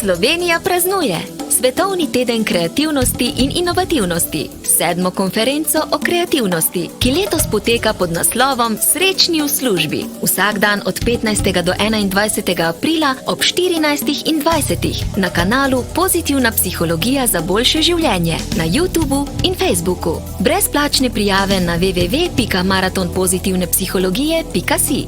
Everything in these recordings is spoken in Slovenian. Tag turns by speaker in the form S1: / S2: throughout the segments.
S1: Slovenija praznuje Svetovni teden kreativnosti in inovativnosti, 7. konferenco o kreativnosti, ki letos poteka pod naslovom Srečni v službi. Vsak dan od 15. do 21. aprila ob 14:20 na kanalu Pozitivna psihologija za boljše življenje na YouTubu in Facebooku. Brezplačne prijave na www.maratonpozitivnepsihologije.si.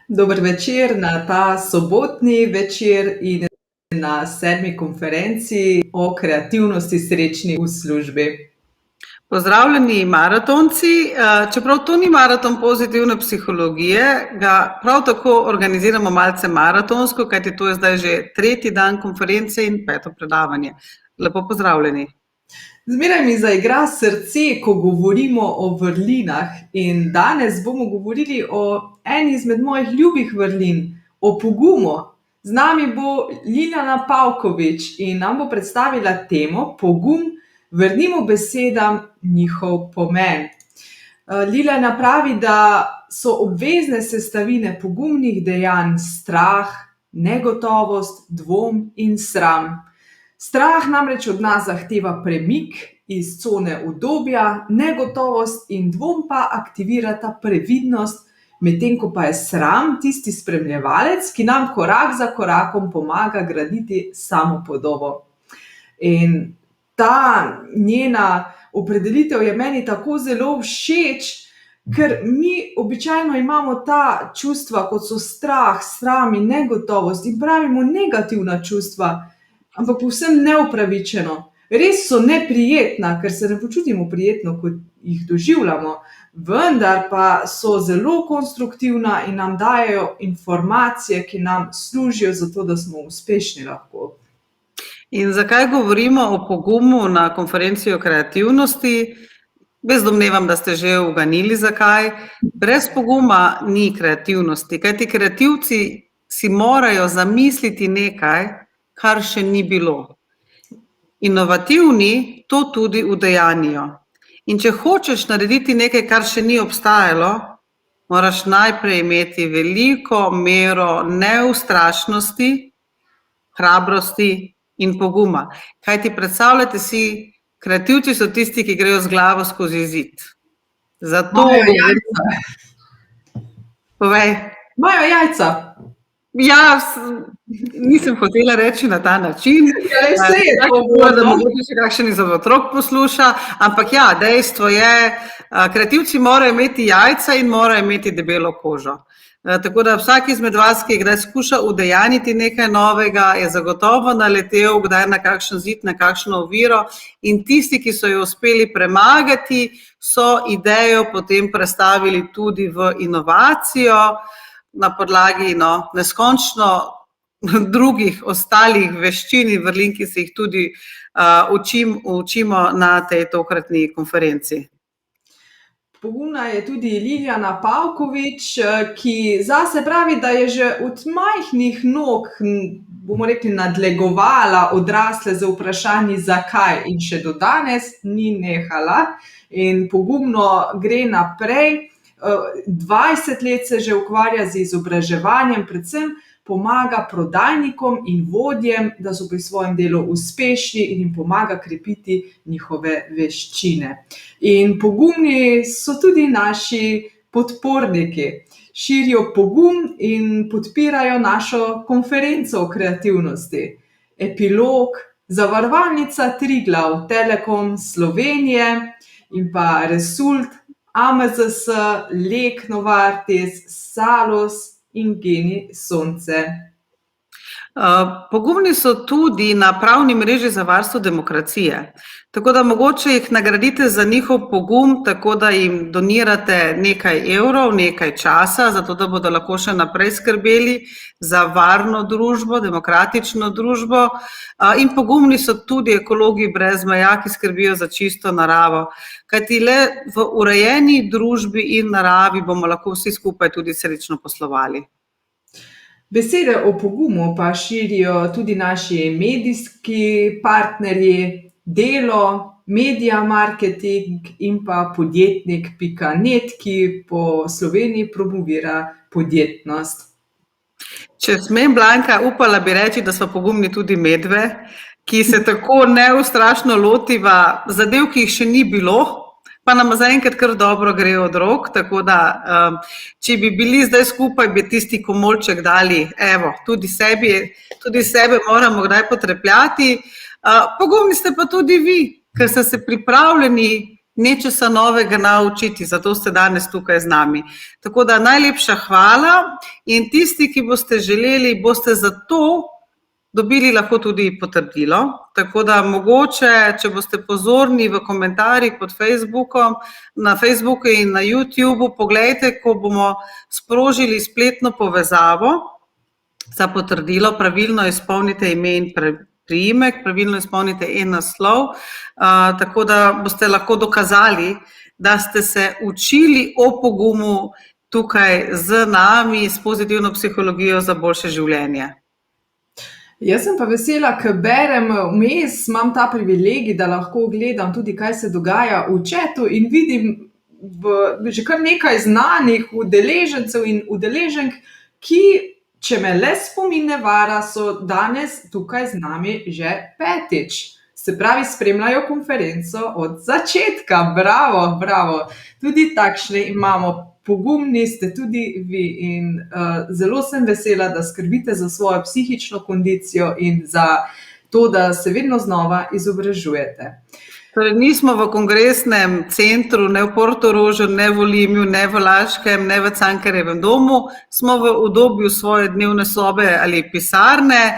S2: Dober večer na ta sobotni večer in na 7. konferenci o kreativnosti Srečni v službi.
S3: Pozdravljeni maratonci, čeprav to ni maraton pozitivne psihologije, ga prav tako organiziramo malce maratonsko, kajti to je zdaj že 3. dan konference in 5. predavanje. Lepo pozdravljeni.
S2: Zmeraj mi zaigra srce, ko govorimo o vrlinah, in danes bomo govorili o eni izmed mojih ljubih vrlin, o pogumu. Z nami bo Liljana Pavkovič in nam bo predstavila temo Pogum, vrnimo besedam njihov pomen. Liljana pravi, da so obvezne sestavine pogumnih dejanj strah, negotovost, dvom in sram. Strah namreč od nas zahteva premik iz cone udobja, negotovost in dvom pa aktivirata previdnost, medtem ko pa je sram tisti spremljevalec, ki nam korak za korakom pomaga graditi samopodobo. In ta njena opredelitev je meni tako zelo všeč, ker mi običajno imamo ta čustva, kot so strah, sram in negotovost, in pravimo negativna čustva, ampak povsem neupravičeno. Res so neprijetna, ker se ne počutimo prijetno, ko jih doživljamo, vendar pa so zelo konstruktivna in nam dajejo informacije, ki nam služijo za to, da smo uspešni lahko.
S3: In zakaj govorimo o pogumu na konferenci o kreativnosti? Jaz domnevam, da ste že uganili zakaj. Brez poguma ni kreativnosti, kajti kreativci si morajo zamisliti nekaj, kar še ni bilo. Inovativni to tudi udejanijo. In če hočeš narediti nekaj, kar še ni obstajalo, moraš najprej imeti veliko mero neustrašnosti, hrabrosti in poguma. Kajti predstavljate si, kreativci so tisti, ki grejo z glavo skozi zid. Zato...
S2: Imajo jajca.
S3: Povej.
S2: Imajo jajca.
S3: Ja, nisem hotela reči na ta način.
S2: Vse je to
S3: da mogoče še kakšen iz otrok posluša, ampak ja, dejstvo je, kreativci morajo imeti jajca in morajo imeti debelo kožo. Tako da vsak izmed vas, ki je kdaj skuša udejaniti nekaj novega, je zagotovo naletel kdaj na kakšen zid, na kakšno oviro, in tisti, ki so jo uspeli premagati, so idejo potem prestavili tudi v inovacijo, na podlagi neskončno drugih ostalih veščin in vrlin, ki se jih tudi učimo na tej tokratni konferenci.
S2: Pogumna je tudi Liljana Pavkovič, ki zase pravi, da je že od majhnih nog, bomo rekli, nadlegovala odrasle z vprašanji zakaj, in še do danes ni nehala in pogumno gre naprej. 20 let se že ukvarja z izobraževanjem, predvsem pomaga prodajnikom in vodjem, da so pri svojem delu uspešni, in jim pomaga krepiti njihove veščine. In pogumni so tudi naši podporniki. Širijo pogum in podpirajo našo konferenco o kreativnosti. Epilog, Zavarovalnica Triglav, Telekom Slovenije in pa Result, AMZS, Lek Novartis, Salus in Geni Sonce.
S3: Pogumni so tudi na pravni mreži za varstvo demokracije. Tako da mogoče jih nagradite za njihov pogum, tako da jim donirate nekaj evrov, nekaj časa, zato da bodo lahko še naprej skrbeli za varno družbo, demokratično družbo. In pogumni so tudi ekologi brez meja, ki skrbijo za čisto naravo. Kajti le v urejeni družbi in naravi bomo lahko vsi skupaj tudi srečno poslovali.
S2: Besede o pogumu pa širijo tudi naši medijski partnerji, Delo, Media Marketing in pa podjetnik.net, ki po Sloveniji promovira podjetnost.
S3: Če smem, Blanka, upala bi reči, da smo pogumni tudi medve, ki se tako neustrašno lotiva zadev, ki jih še ni bilo, pa nam zaenkrat kar dobro gre od rok, tako da če bi bili zdaj skupaj, bi tisti komolček dali, evo, tudi sebe moramo kdaj potrepljati. Pogumni ste pa tudi vi, ker ste se pripravljeni nečesa novega naučiti, zato ste danes tukaj z nami. Tako da najlepša hvala in tisti, ki boste želeli, boste zato dobili lahko tudi potrdilo. Tako da mogoče, če boste pozorni v komentarjih pod Facebookom, na Facebooku in na YouTubeu, poglejte, ko bomo sprožili spletno povezavo za potrdilo, pravilno izpolnite ime in priimek, pravilno izpolnite en naslov, tako da boste lahko dokazali, da ste se učili o pogumu tukaj z nami, s pozitivno psihologijo za boljše življenje.
S2: Jaz sem pa vesela, ker berem vmes, imam ta privilegij, da lahko gledam tudi, kaj se dogaja v chatu in vidim že kar nekaj znanih udeležencev in udeleženk, ki, če me le spomin ne vara, so danes tukaj z nami že 5. Se pravi, spremljajo konferenco od začetka. Bravo, bravo. Tudi takšne imamo. Pogumni ste tudi vi in zelo sem vesela, da skrbite za svojo psihično kondicijo in za to, da se vedno znova izobražujete.
S3: Torej, nismo v kongresnem centru, ne v Portorožu, ne v Limju, ne v Laškem, ne v Cankarjevem domu, smo v udobju svoje dnevne sobe ali pisarne.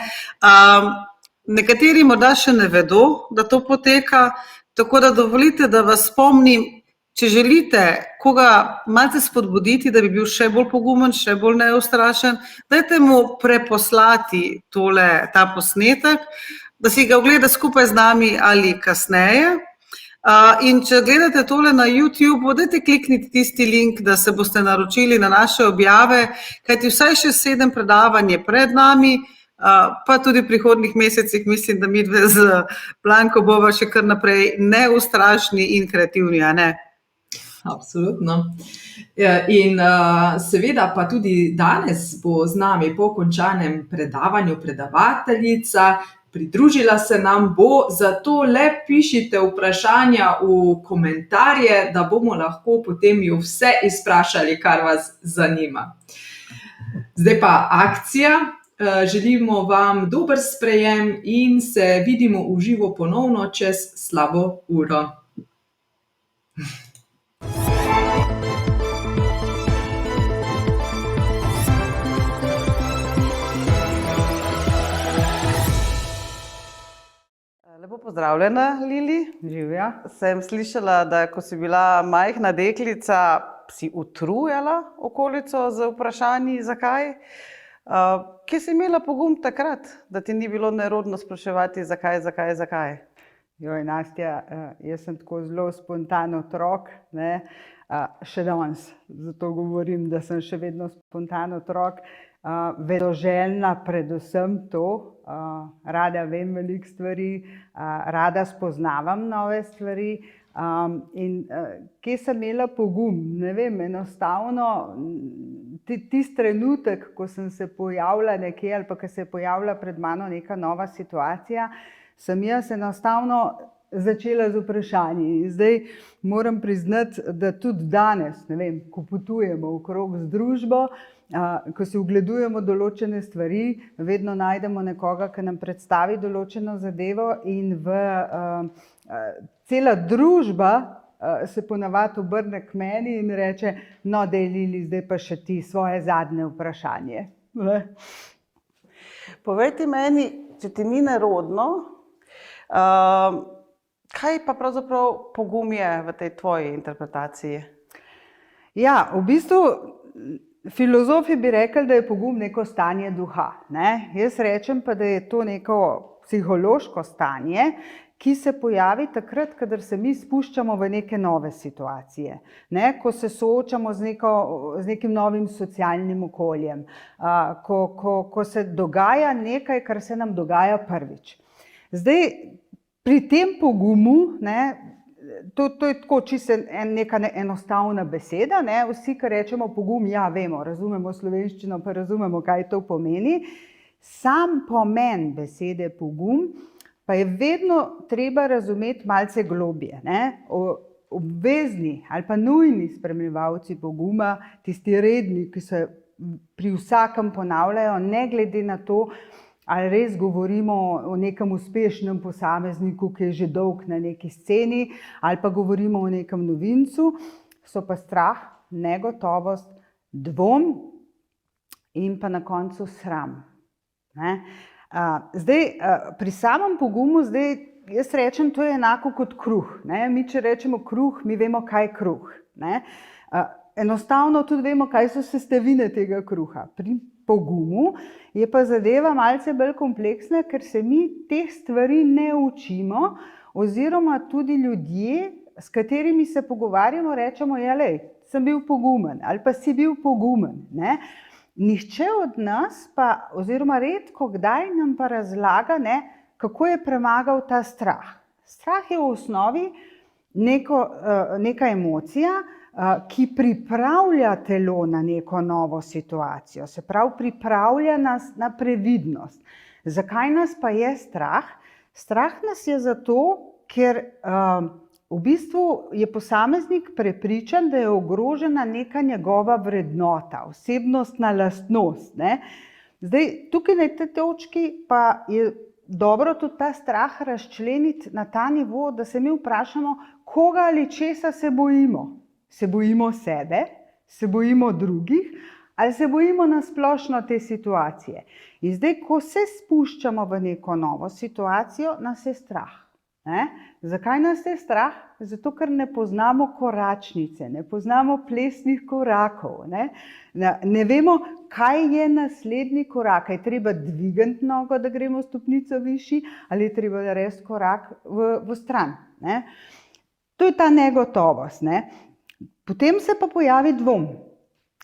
S3: Nekateri morda še ne vedo, da to poteka, tako da dovolite, da vas spomnim, če želite koga malce spodbuditi, da bi bil še bolj pogumen, še bolj neustrašen, dajte mu preposlati ta posnetek, da si ga ogleda skupaj z nami ali kasneje. In če gledate tole na YouTube, dajte klikniti tisti link, da se boste naročili na naše objave, kajti vsaj še 7 predavanj je pred nami, pa tudi v prihodnjih mesecih mislim, da midve z Blanko bova še kar naprej neustrašni in kreativni, a ne?
S2: Absolutno. In seveda pa tudi danes bo z nami po končanem predavanju predavateljica, pridružila se nam bo, zato le pišite vprašanja v komentarje, da bomo lahko potem jo vse izprašali, kar vas zanima. Zdaj pa akcija. Želimo vam dober sprejem in se vidimo v živo ponovno čez slabo uro.
S3: Lepo pozdravljena, Lili.
S4: Živja.
S3: Sem slišala, da ko si bila majhna deklica, si utrujala okolico z vprašanji, zakaj. Kje si imela pogum takrat, da ti ni bilo nerodno spraševati, zakaj?
S4: Joj, Nastja, jaz sem tako zelo spontan otrok, ne, še danes, zato govorim, da sem še vedno spontan otrok, vedoželjna predvsem to, rada vem veliko stvari, rada spoznavam nove stvari, in kje sem imela pogum, ne vem, enostavno tisti trenutek, ko sem se pojavila nekje ali pa ko se je pojavila pred mano neka nova situacija, sem jaz enostavno začela z vprašanji. Zdaj moram priznati, da tudi danes, ne vem, ko potujemo okrog z družbo, ko si ogledujemo določene stvari, vedno najdemo nekoga, ki nam predstavi določeno zadevo in cela družba se ponavadi obrne k meni in reče, no, daj Lili, zdaj pa še ti svoje zadnje vprašanje.
S3: povej ti meni, če ti ni nerodno, kaj pa pravzaprav pogum je v tej tvoji interpretaciji?
S4: Ja, v bistvu filozofi bi rekli, da je pogum neko stanje duha, ne? Jaz rečem pa, da je to neko psihološko stanje, ki se pojavi takrat, kadar se mi spuščamo v neke nove situacije, ne? Ko se soočamo z nekim novim socialnim okoljem, ko se dogaja nekaj, kar se nam dogaja prvič. Zdaj, pri tem pogumu, ne, to je tako čisto neka enostavna beseda, ne? Vsi, ki rečemo pogum, ja, vemo, razumemo slovenščino, pa razumemo, kaj to pomeni. Sam pomen besede pogum pa je vedno treba razumeti malce globje, ne? Obvezni ali pa nujni spremljevalci poguma, tisti redni, ki se pri vsakem ponavljajo, ne glede na to, ali res govorimo o nekem uspešnem posamezniku, ki je že dolg na neki sceni, ali pa govorimo o nekem novincu, so pa strah, negotovost, dvom in pa na koncu sram, ne? Zdaj, pri samem pogumu, jaz rečem, to je enako kot kruh, ne? Mi, če rečemo kruh, mi vemo, kaj je kruh, ne? Enostavno tudi vemo, kaj so sestavine tega kruha. Pri pogumu je pa zadeva malce bolj kompleksna, ker se mi teh stvari ne učimo, oziroma tudi ljudje, s katerimi se pogovarjamo, rečemo, ja, lej, sem bil pogumen ali pa si bil pogumen, ne? Nihče od nas pa, oziroma redko kdaj nam pa razlaga, ne, kako je premagal ta strah. Strah je v osnovi neka emocija, ki pripravlja telo na neko novo situacijo, se pravi, pripravlja nas na previdnost. Zakaj nas pa je strah? Strah nas je zato, ker v bistvu je posameznik prepričan, da je ogrožena neka njegova vrednota, osebnostna lastnost, ne? Zdaj, tukaj na tej točki pa je dobro tudi ta strah razčleniti na ta nivo, da se mi vprašamo, koga ali česa se bojimo. Se bojimo sebe, se bojimo drugih ali se bojimo na splošno te situacije. In zdaj, ko se spuščamo v neko novo situacijo, nas je strah. Ne? Zakaj nas je strah? Zato, ker ne poznamo koračnice, ne poznamo plesnih korakov, ne vemo, kaj je naslednji korak. Je treba dvigati nogo, da gremo stopnico višji, ali je treba narediti korak v stran, ne? To je ta negotovost, ne? Potem se pa pojavi dvom.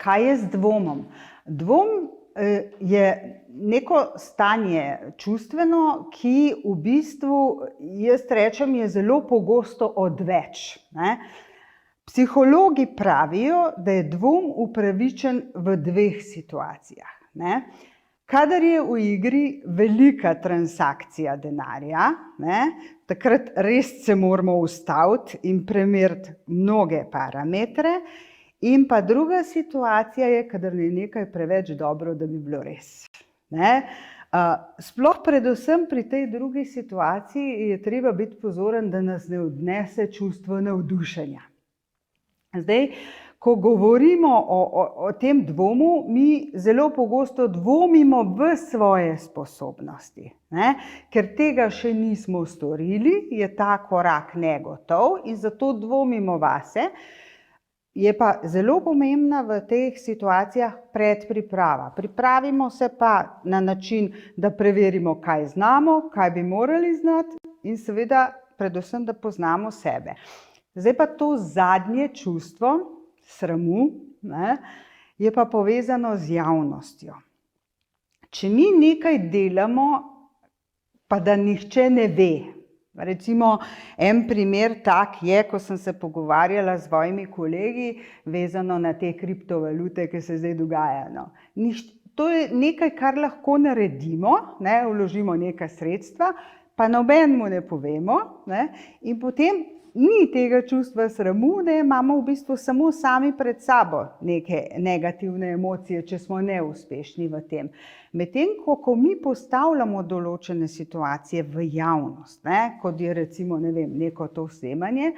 S4: Kaj je z dvomom? Dvom je neko stanje čustveno, ki v bistvu, jaz rečem, je zelo pogosto odveč, ne? Psihologi pravijo, da je dvom upravičen v dveh situacijah, ne? Kadar je v igri velika transakcija denarja, ne, takrat res se moramo ustaviti in premeriti mnoge parametre. In pa druga situacija je, kadar je nekaj preveč dobro, da bi bilo res, ne. Sploh predvsem pri tej drugi situaciji je treba biti pozoren, da nas ne odnese čustvo navdušenja. Zdaj, ko govorimo o tem dvomu, mi zelo pogosto dvomimo v svoje sposobnosti, ne? Ker tega še nismo storili, je ta korak negotov in zato dvomimo vase. Je pa zelo pomembna v teh situacijah predpriprava. Pripravimo se pa na način, da preverimo, kaj znamo, kaj bi morali znati in seveda predvsem, da poznamo sebe. Zdaj pa to zadnje čustvo, sramu, ne, je pa povezano z javnostjo. Če mi nekaj delamo, pa da nihče ne ve, recimo en primer tak je, ko sem se pogovarjala s svojimi kolegi, vezano na te kriptovalute, ki se zdaj dogajajo. To je nekaj, kar lahko naredimo, ne, vložimo neka sredstva, pa nobenemu ne povemo, ne, in potem ni tega čustva sramu, ne, imamo v bistvu samo sami pred sabo neke negativne emocije, če smo neuspešni v tem. Medtem ko mi postavljamo določene situacije v javnost, ne, kot je recimo, ne vem, neko to snemanje,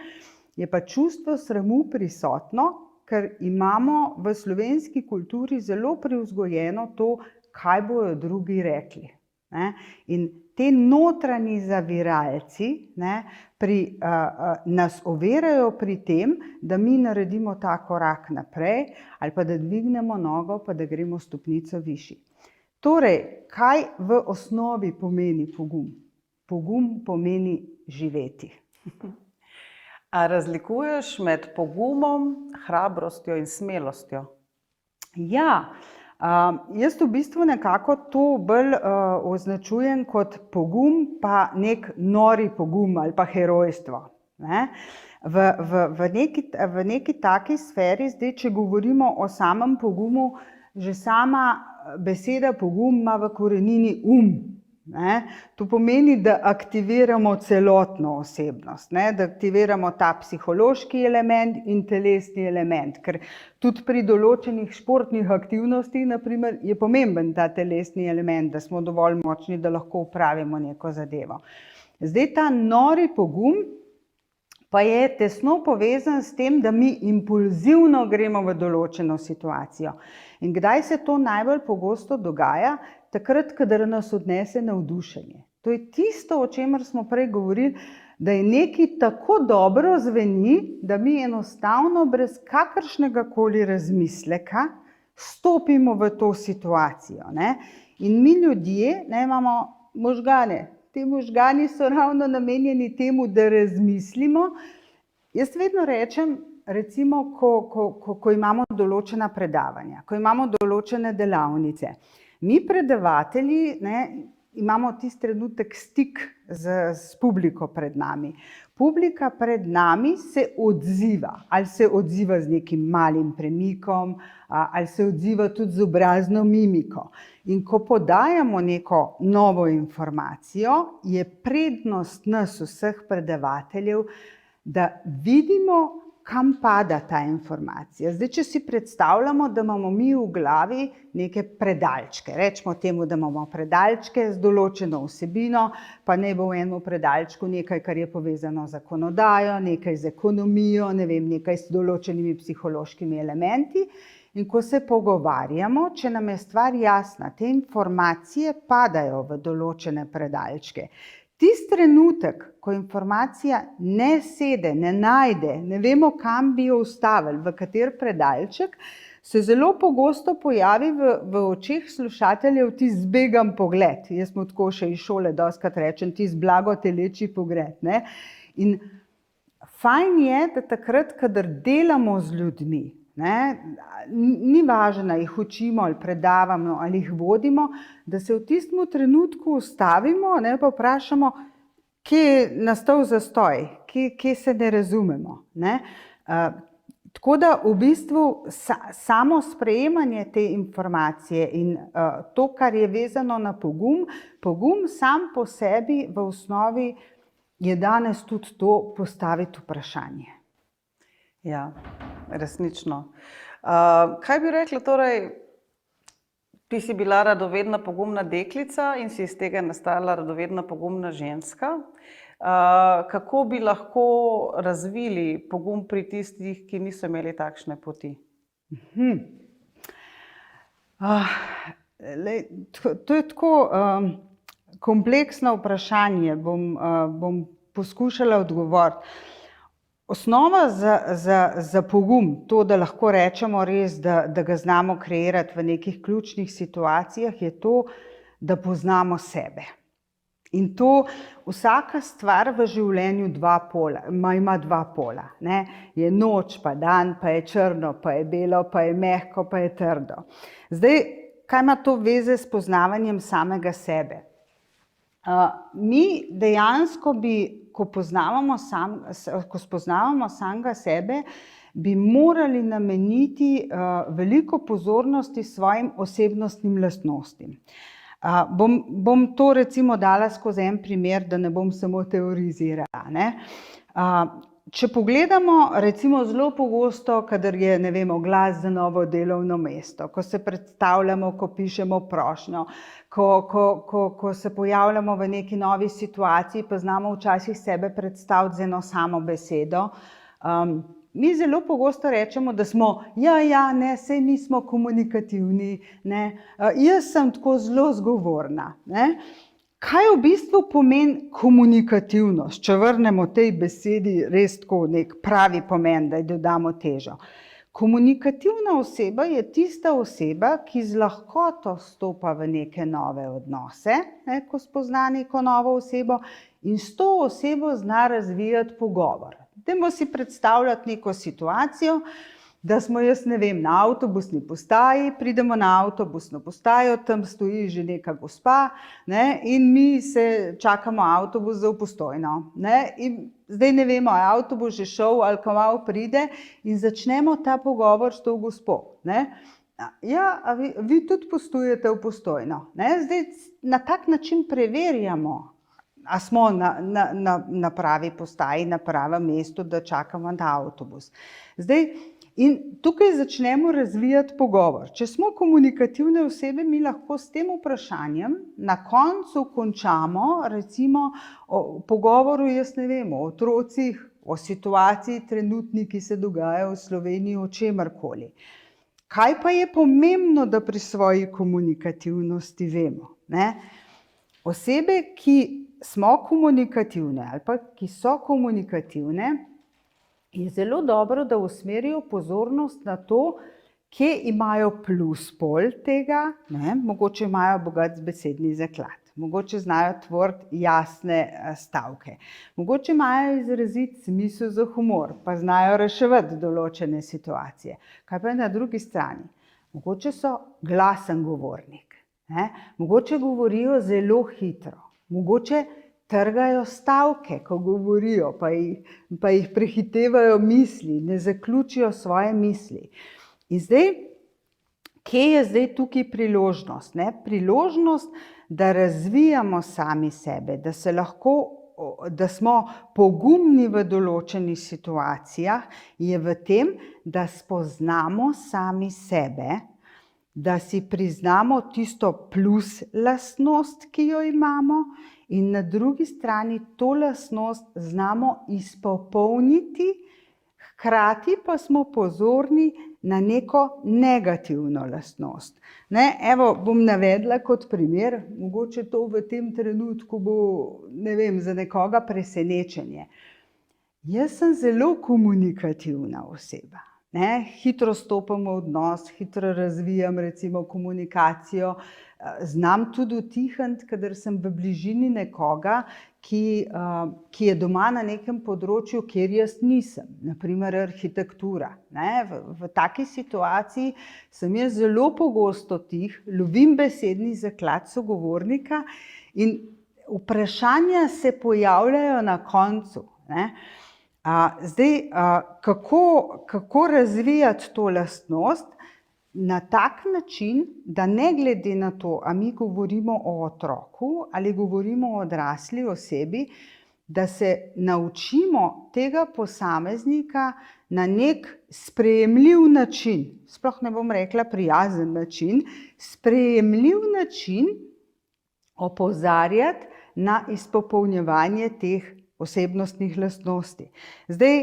S4: je pa čustvo sramu prisotno, ker imamo v slovenski kulturi zelo privzgojeno to, kaj bojo drugi rekli. Ne? In te notranji zaviralci nas ovirajo pri tem, da mi naredimo ta korak naprej ali pa da dvignemo nogo, pa da gremo stopnico višji. Torej, kaj v osnovi pomeni pogum? Pogum pomeni živeti.
S3: A razlikuješ med pogumom, hrabrostjo in smelostjo?
S4: Ja, jaz v bistvu nekako to bolj označujem kot pogum, pa nek nori pogum ali pa herojstvo. Ne? V neki taki sferi, zdaj, če govorimo o samem pogumu, že sama beseda pogum ima v korenini Ne? To pomeni, da aktiviramo celotno osebnost, ne? Da aktiviramo ta psihološki element in telesni element, ker tudi pri določenih športnih aktivnostih, na primer, je pomemben ta telesni element, da smo dovolj močni, da lahko upravimo neko zadevo. Zdaj, ta nori pogum pa je tesno povezan s tem, da mi impulzivno gremo v določeno situacijo. In kdaj se to najbolj pogosto dogaja? Takrat, kadar nas odnese navdušenje. To je tisto, o čemer smo prej govorili, da je nekaj tako dobro zveni, da mi enostavno brez kakršnega koli razmisleka stopimo v to situacijo. Ne? In mi ljudje imamo možgane. Ti možgani so ravno namenjeni temu, da razmislimo. Jaz vedno rečem, recimo, ko imamo določena predavanja, ko imamo določene delavnice, mi predavatelji imamo tisti trenutek stik s publiko pred nami. Publika pred nami se odziva, ali se odziva z nekim malim premikom, ali se odziva tudi z obrazno mimiko. In ko podajamo neko novo informacijo, je prednost nas vseh predavateljev, da vidimo, kam pada ta informacija. Zdaj, če si predstavljamo, da imamo mi v glavi neke predalčke, rečemo temu, da imamo predalčke z določeno vsebino, pa naj bo v enem predalčku nekaj, kar je povezano z zakonodajo, nekaj z ekonomijo, nekaj s določenimi psihološkimi elementi. In ko se pogovarjamo, če nam je stvar jasna, te informacije padajo v določene predalčke. Tisti trenutek, ko informacija ne sede, ne najde, ne vemo, kam bi jo vstavili, v kater predalček, se zelo pogosto pojavi v očeh slušateljev tisti zbegan pogled. Jaz mu tako še iz šole dostikrat rečem, tisti blago teleči pogled. Ne? In fajn je, da takrat, kadar delamo z ljudmi, ni važno, jih učimo ali predavamo ali jih vodimo, da se v tistem trenutku ustavimo, pa vprašamo, kje je nastal zastoj, kje se ne razumemo. Tako da v bistvu samo sprejemanje te informacije in to, kar je vezano na pogum, pogum sam po sebi v osnovi je danes tudi to postaviti vprašanje.
S3: Ja, resnično. Kaj bi rekla, torej, ti si bila radovedna, pogumna deklica in si iz tega nastala radovedna, pogumna ženska. Kako bi lahko razvili pogum pri tistih, ki niso imeli takšne poti?
S4: To je tako kompleksno vprašanje, bom poskušala odgovoriti. Osnova za pogum, to, da lahko rečemo res, da ga znamo kreirati v nekih ključnih situacijah, je to, da poznamo sebe. In to vsaka stvar v življenju ima dva pola. Je noč, pa dan, pa je črno, pa je belo, pa je mehko, pa je trdo. Zdaj, kaj ima to veze s poznavanjem samega sebe? Mi dejansko ko spoznavamo samega sebe, bi morali nameniti veliko pozornosti svojim osebnostnim lastnostim. Bom to recimo dala skozi en primer, da ne bom samo teorizirala. Če pogledamo recimo zelo pogosto, kadar je, oglas za novo delovno mesto, ko se predstavljamo, ko pišemo prošnjo, ko se pojavljamo v neki novi situaciji, pa znamo včasih sebe predstaviti z eno samo besedo, mi zelo pogosto rečemo, da smo, ne, sej mi smo komunikativni, ne, jaz sem tako zelo zgovorna, ne. Kaj v bistvu pomeni komunikativnost, če vrnemo tej besedi res tako nek pravi pomen, da ji dodamo težo? Komunikativna oseba je tista oseba, ki z lahkoto stopa v neke nove odnose, ne, ko spozna neko novo osebo in s to osebo zna razvijati pogovor. Dajmo si predstavljati neko situacijo, da smo, jaz ne vem, na avtobusni postaji, pridemo na avtobusno postajo, tam stoji že neka gospa, ne, in mi se čakamo avtobus za v Postojno, ne, in zdaj ne vemo, je avtobus že šel ali kmalu pride in začnemo ta pogovor s to gospo, ne. Ja, a vi tudi postujete v Postojno, ne, zdaj na tak način preverjamo, a smo na pravi postaji, na pravem mestu, da čakamo na avtobus. Zdaj, in tukaj začnemo razvijati pogovor. Če smo komunikativne osebe, mi lahko s tem vprašanjem na koncu končamo recimo o pogovoru, jaz ne vem, o otrocih, o situaciji trenutni, ki se dogaja v Sloveniji, o čemerkoli. Kaj pa je pomembno, da pri svoji komunikativnosti vemo, ne? Osebe, ki smo komunikativne ali pa ki so komunikativne, je zelo dobro, da usmerijo pozornost na to, kje imajo plus pol tega, ne? Mogoče imajo bogat besedni zaklad, mogoče znajo tvoriti jasne stavke, mogoče imajo izrazit smisel za humor, pa znajo reševati določene situacije. Kaj pa je na drugi strani? Mogoče so glasen govornik, ne? Mogoče govorijo zelo hitro, mogoče trgajo stavke, ko govorijo, pa jih prehitevajo misli, ne zaključijo svoje misli. In zdaj, kje je zdaj tukaj priložnost, ne? Priložnost, da razvijamo sami sebe, da smo pogumni v določenih situacijah, je v tem, da spoznamo sami sebe, da si priznamo tisto plus lastnost, ki jo imamo, in na drugi strani to lastnost znamo izpopolniti, hkrati pa smo pozorni na neko negativno lastnost. Ne, evo, bom navedla kot primer, mogoče to v tem trenutku bo, ne vem, za nekoga presenečenje. Jaz sem zelo komunikativna oseba. Ne, hitro stopam v odnos, hitro razvijam recimo komunikacijo, znam tudi utihniti, kadar sem v bližini nekoga, ki je doma na nekem področju, kjer jaz nisem, na primer arhitektura. Ne, v taki situaciji sem jaz zelo pogosto tih, lovim besedni zaklad sogovornika in vprašanja se pojavljajo na koncu, ne. Zdaj, kako razvijati to lastnost na tak način, da ne glede na to, a mi govorimo o otroku ali govorimo o odrasli osebi, da se naučimo tega posameznika na nek sprejemljiv način, sploh ne bom rekla prijazen način, sprejemljiv način opozarjati na izpopolnjevanje teh osebnostnih lastnosti. Zdaj,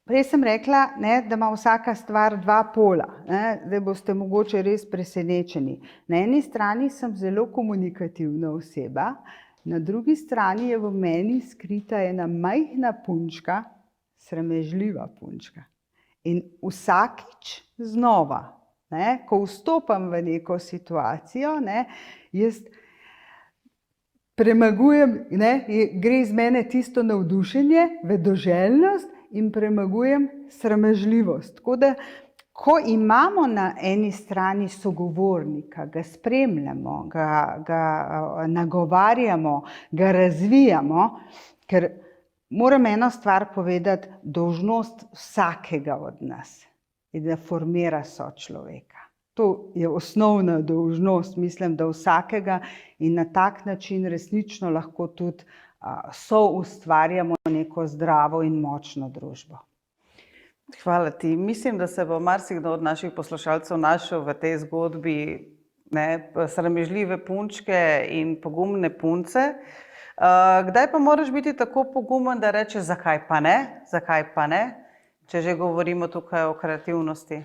S4: prej sem rekla, ne, da ima vsaka stvar dva pola, ne, zdaj boste mogoče res presenečeni. Na eni strani sem zelo komunikativna oseba, na drugi strani je v meni skrita ena majhna punčka, sramežljiva punčka. In vsakič znova, ne, ko vstopam v neko situacijo, ne, jaz premagujem, ne, gre iz mene tisto navdušenje, vedoželjnost in premagujem sramežljivost. Tako da, ko imamo na eni strani sogovornika, ga spremljamo, ga nagovarjamo, ga razvijamo, ker moram eno stvar povedati, dolžnost vsakega od nas je, da formira sočloveka. To je osnovna dolžnost, mislim, da vsakega in na tak način resnično lahko tudi soustvarjamo neko zdravo in močno družbo.
S3: Hvala ti. Mislim, da se bo marsikdo od naših poslušalcev našel v tej zgodbi, ne, sramežljive punčke in pogumne punce. Kdaj pa moraš biti tako pogumen, da rečeš, zakaj pa ne? Zakaj pa ne? če že govorimo tukaj o kreativnosti?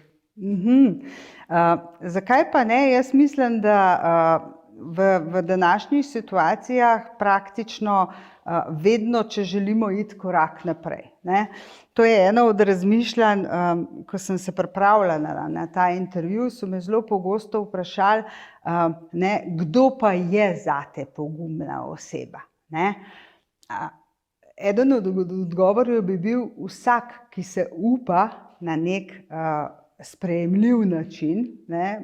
S4: Zakaj pa ne? Jaz mislim, da v današnjih situacijah praktično vedno, če želimo iti korak naprej. Ne? To je eno od razmišljanj, ko sem se pripravljala na ta intervju, so me zelo pogosto vprašali, kdo pa je zate pogumna oseba. Ne? Eden od odgovorov bi bil vsak, ki se upa na nek sprejemljiv način,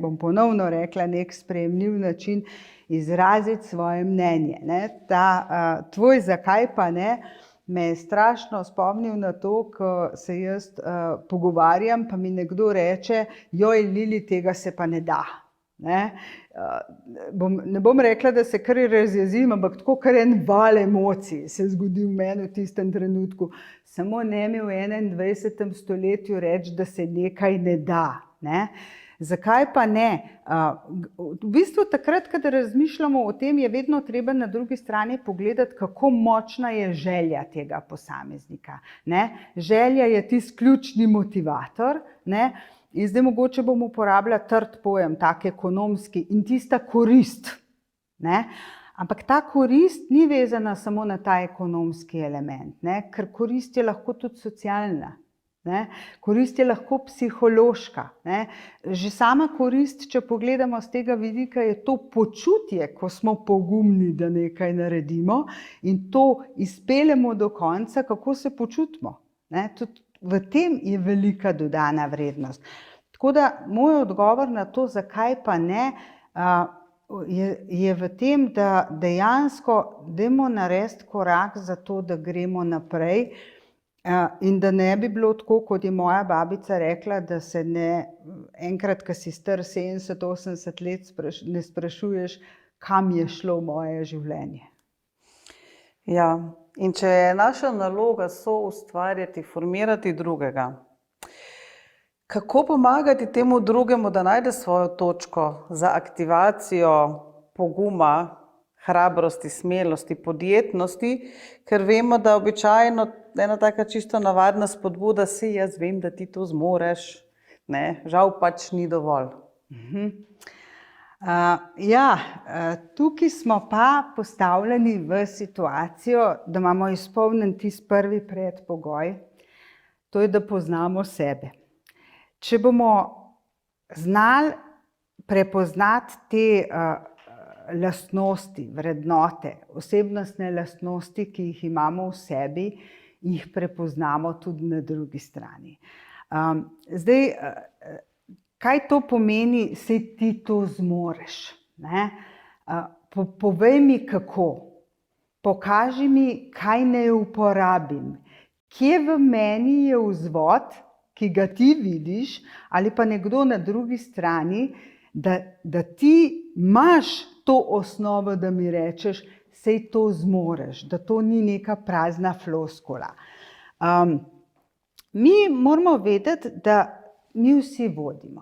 S4: bom ponovno rekla, nek sprejemljiv način izraziti svoje mnenje. Ta tvoj zakaj pa ne me je strašno spomnil na to, ko se jaz pogovarjam, pa mi nekdo reče, joj Lili, tega se pa ne da. Ne bom rekla, da se kar razjezim, ampak tako kar en val emocij se zgodi v meni v tistem trenutku. Samo ne mi v 21. stoletju reči, da se nekaj ne da. Ne? Zakaj pa ne? V bistvu takrat, kad razmišljamo o tem, je vedno treba na drugi strani pogledati, kako močna je želja tega posameznika. Ne? Želja je tisti ključni motivator, ne? In zdaj mogoče bom uporabila trd pojem, tak ekonomski, in tista korist. Ne? Ampak ta korist ni vezana samo na ta ekonomski element, ne? Ker korist je lahko tudi socialna. Ne? Korist je lahko psihološka. Ne? Že sama korist, če pogledamo z tega vidika, je to počutje, ko smo pogumni, da nekaj naredimo in to izpeljemo do konca, kako se počutimo. Ne? Tudi v tem je velika dodana vrednost. Tako da moj odgovor na to, zakaj pa ne, je v tem, da dejansko dajmo narediti korak za to, da gremo naprej in da ne bi bilo tako, kot je moja babica rekla, da se ne enkrat, ko si star 70-80 let, ne sprašuješ, kam je šlo moje življenje.
S3: Ja. In če je naša naloga soustvarjati, formirati drugega, kako pomagati temu drugemu, da najde svojo točko za aktivacijo poguma, hrabrosti, smelosti, podjetnosti, ker vemo, da običajno ena taka čisto navadna spodbuda, si jaz vem, da ti to zmoreš, ne, žal pač ni dovolj.
S4: Tukaj smo pa postavljeni v situacijo, da imamo izpolnjen tisti prvi predpogoj, to je, da poznamo sebe. Če bomo znali prepoznati te lastnosti, vrednote, osebnostne lastnosti, ki jih imamo v sebi, jih prepoznamo tudi na drugi strani. Zdaj, kaj to pomeni, saj ti to zmoreš? Ne? Povej mi kako, pokaži mi, kaj naj uporabim, kje v meni je vzvod, ki ga ti vidiš, ali pa nekdo na drugi strani, da ti imaš to osnovo, da mi rečeš, saj to zmoreš, da to ni neka prazna floskula. Mi moramo vedeti, da mi vsi vodimo.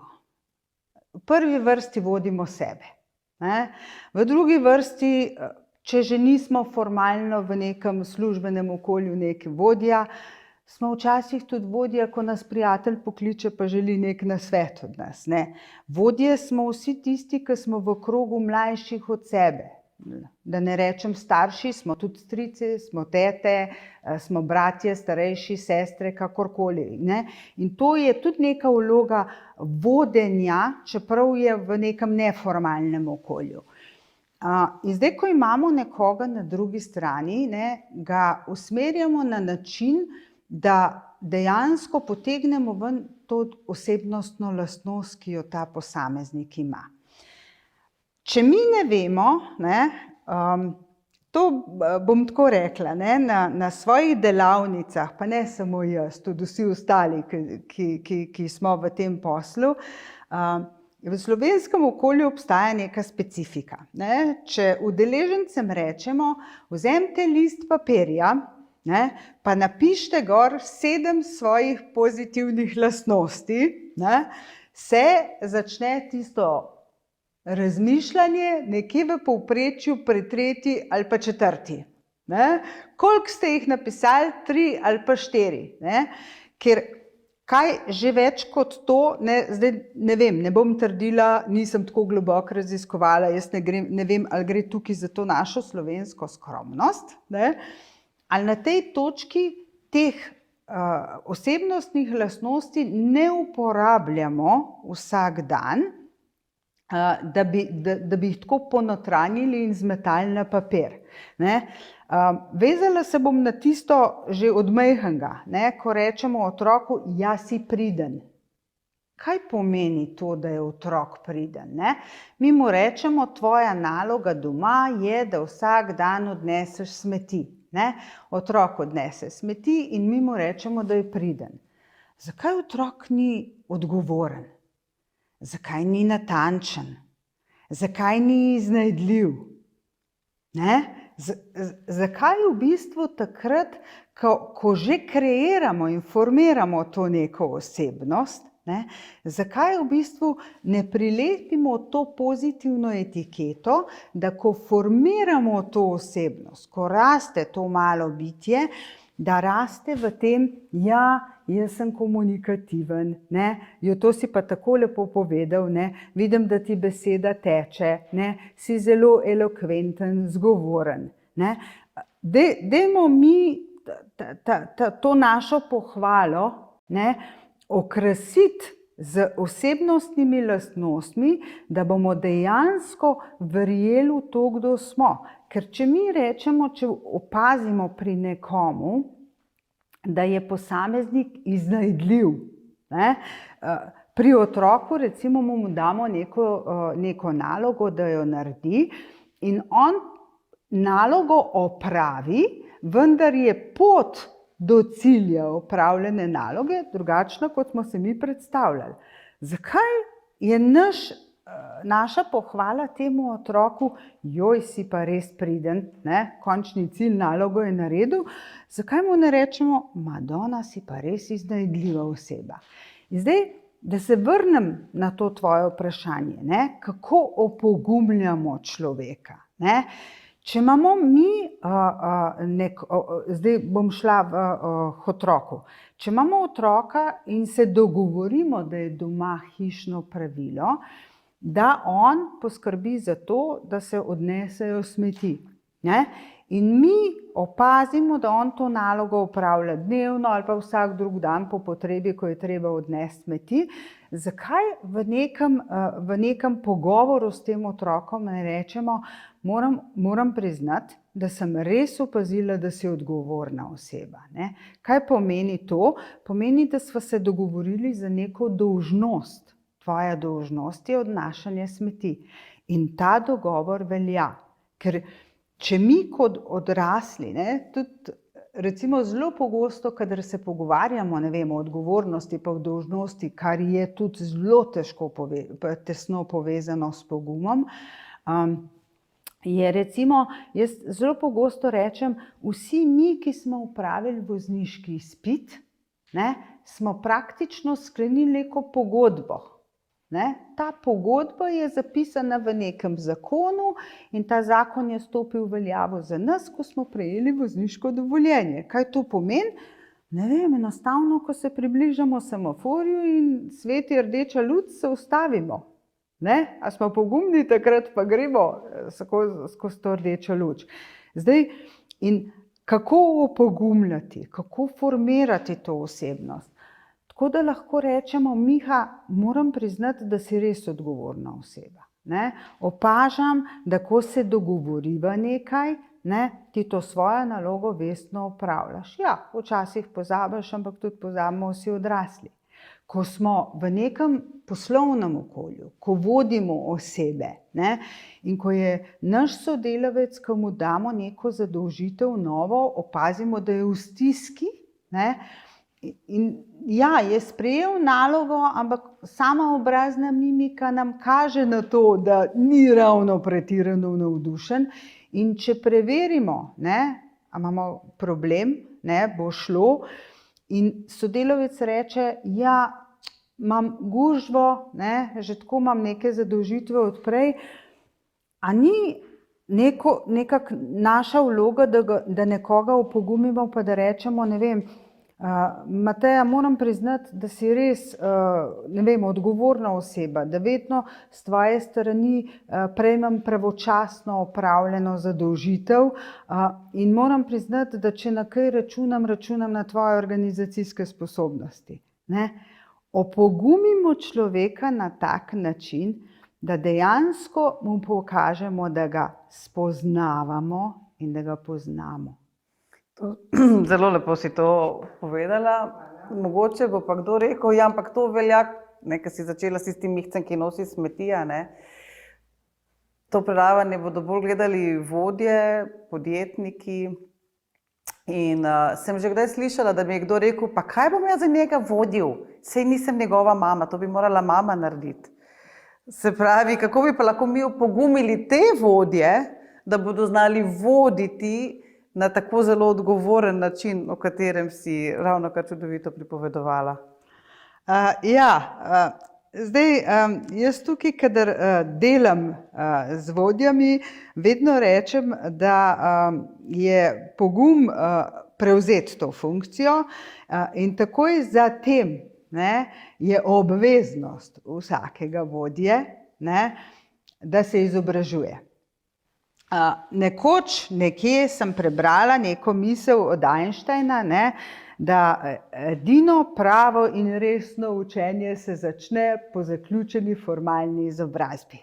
S4: V prvi vrsti vodimo sebe. Ne? V drugi vrsti, če že nismo formalno v nekem službenem okolju neki vodja, smo včasih tudi vodja, ko nas prijatelj pokliče, pa želi nek nasvet od nas. Ne? Vodje smo vsi tisti, ki smo v krogu mlajših od sebe. Da ne rečem starši, smo tudi strici, smo tete, smo bratje, starejši, sestre, kakorkoli. Ne? In to je tudi neka vloga vodenja, čeprav je v nekem neformalnem okolju. In zdaj, ko imamo nekoga na drugi strani, ga usmerjamo na način, da dejansko potegnemo ven to osebnostno lastnost, ki jo ta posameznik ima. Če mi ne vemo, to bom tako rekla, na svojih delavnicah, pa ne samo jaz, tudi vsi ostali, ki smo v tem poslu, v slovenskem okolju obstaja neka specifika. Če udeležencem rečemo, vzemite list papirja, pa napišite gor 7 svojih pozitivnih lastnosti, se začne tisto razmišljanje nekje v povprečju pri 3. ali pa 4. Koliko ste jih napisali? 3 ali pa 4. Ker Kaj že več kot to, zdaj ne vem, ne bom trdila, nisem tako globoko raziskovala, jaz ne vem, ali gre tukaj za to našo slovensko skromnost, ne? Ali na tej točki teh osebnostnih lastnosti ne uporabljamo vsak dan, da bi jih tako ponotranjili in zmetali na papir. Ne? Vezala se bom na tisto že od majhnega, ko rečemo otroku, ja, si priden. Kaj pomeni to, da je otrok priden? Ne? Mi mu rečemo, tvoja naloga doma je, da vsak dan odneseš smeti. Ne? Otrok odnese smeti in mi mu rečemo, da je priden. Zakaj otrok ni odgovoren? Zakaj ni natančen? Zakaj ni iznajdljiv? Ne? Zakaj v bistvu takrat, ko že kreiramo in formiramo to neko osebnost, ne? Zakaj v bistvu ne prilepimo to pozitivno etiketo, da ko formiramo to osebnost, ko raste to malo bitje, da raste v tem, ja, jaz sem komunikativen, ne? Jo, to si pa tako lepo povedal, ne? Vidim, da ti beseda teče, ne? Si zelo elokventen, zgovoren. Ne? Dajmo mi to našo pohvalo, ne, okrasiti z osebnostnimi lastnostmi, da bomo dejansko verjeli v to, kdo smo. Ker če mi rečemo, če opazimo pri nekomu, da je posameznik iznajdljiv, ne, pri otroku recimo mu damo neko nalogo, da jo naredi in on nalogo opravi, vendar je pot do cilja opravljene naloge drugačna, kot smo se mi predstavljali. Zakaj je naša pohvala temu otroku, joj, si pa res priden, ne? Končni cilj, nalogo je naredil, zakaj mu ne rečemo, Madona, si pa res iznajdljiva oseba. In zdaj, da se vrnem na to tvoje vprašanje, ne? Kako opogumljamo človeka, ne? Če imamo mi, zdaj bom šla v otroku, če imamo otroka in se dogovorimo, da je doma hišno pravilo, da on poskrbi za to, da se odnesejo smeti. Ne? In mi opazimo, da on to nalogo opravlja dnevno ali pa vsak drug dan po potrebi, ko je treba odnesti smeti. Zakaj v nekem pogovoru s tem otrokom ne rečemo, moram priznati, da sem res opazila, da si odgovorna oseba. Ne? Kaj pomeni to? Pomeni, da sva se dogovorili za neko dolžnost. Tvoja dolžnost je odnašanje smeti. In ta dogovor velja. Ker če mi kot odrasli, ne, tudi recimo zelo pogosto, kadar se pogovarjamo, ne vem, o odgovornosti pa o dolžnosti, kar je tudi zelo tesno povezano s pogumom, je recimo, jaz zelo pogosto rečem, vsi mi, ki smo opravili vozniški izpit, ne, smo praktično sklenili neko pogodbo. Ne? Ta pogodba je zapisana v nekem zakonu in ta zakon je stopil v veljavo za nas, ko smo prejeli vozniško dovoljenje. Kaj to pomeni? Ne vem, enostavno, ko se približamo semaforju in sveti rdeča luč, se ustavimo. Ne? A smo pogumni, takrat pa gremo skozi to rdečo luč. Zdaj, in kako opogumljati, kako formirati to osebnost? Tako da lahko rečemo, Miha, moram priznati, da si res odgovorna oseba. Ne? Opažam, da ko se dogovoriva nekaj, ne, ti to svojo nalogo vestno opravljaš. Ja, včasih pozabiš, ampak tudi pozabimo vsi odrasli. Ko smo v nekem poslovnem okolju, ko vodimo osebe, ne, in ko je naš sodelavec, ko mu damo neko zadolžitev novo, opazimo, da je v stiski, ne, in ja, je sprejel nalogo, ampak sama obrazna mimika nam kaže na to, da ni ravno pretirano navdušen. In če preverimo, ne, a imamo problem, ne, bo šlo, in sodelavec reče, ja, imam gužvo, ne, že tako imam neke zadolžitve od prej, a ni nekako naša vloga, da nekoga opogumimo, pa da rečemo, ne vem, Mateja, moram priznati, da si res, ne vem, odgovorna oseba, da vedno s tvoje strani prejmem pravočasno opravljeno zadolžitev in moram priznati, da če na kaj računam, računam na tvoje organizacijske sposobnosti. Ne? Opogumimo človeka na tak način, da dejansko mu pokažemo, da ga spoznavamo in da ga poznamo.
S3: Zelo lepo si to povedala. Mogoče bo pa kdo rekel, ja, ampak to velja, ker si začela s tistim mihcem, ki nosi smetija. To predavanje bodo bolj gledali vodje, podjetniki. In sem že kdaj slišala, da mi je kdo rekel, pa kaj bom jaz za njega vodil? Sej nisem njegova mama, to bi morala mama narediti. Se pravi, kako bi pa lahko mi opogumili te vodje, da bodo znali voditi na tako zelo odgovoren način, o katerem si ravno kar čudovito pripovedovala.
S4: Zdaj, jaz tukaj, kadar delam z vodjami, vedno rečem, da je pogum prevzeti to funkcijo in takoj za tem je obveznost vsakega vodje, da se izobražuje. Nekoč nekje sem prebrala neko misel od Einsteina, da edino pravo in resno učenje se začne po zaključeni formalni izobrazbi.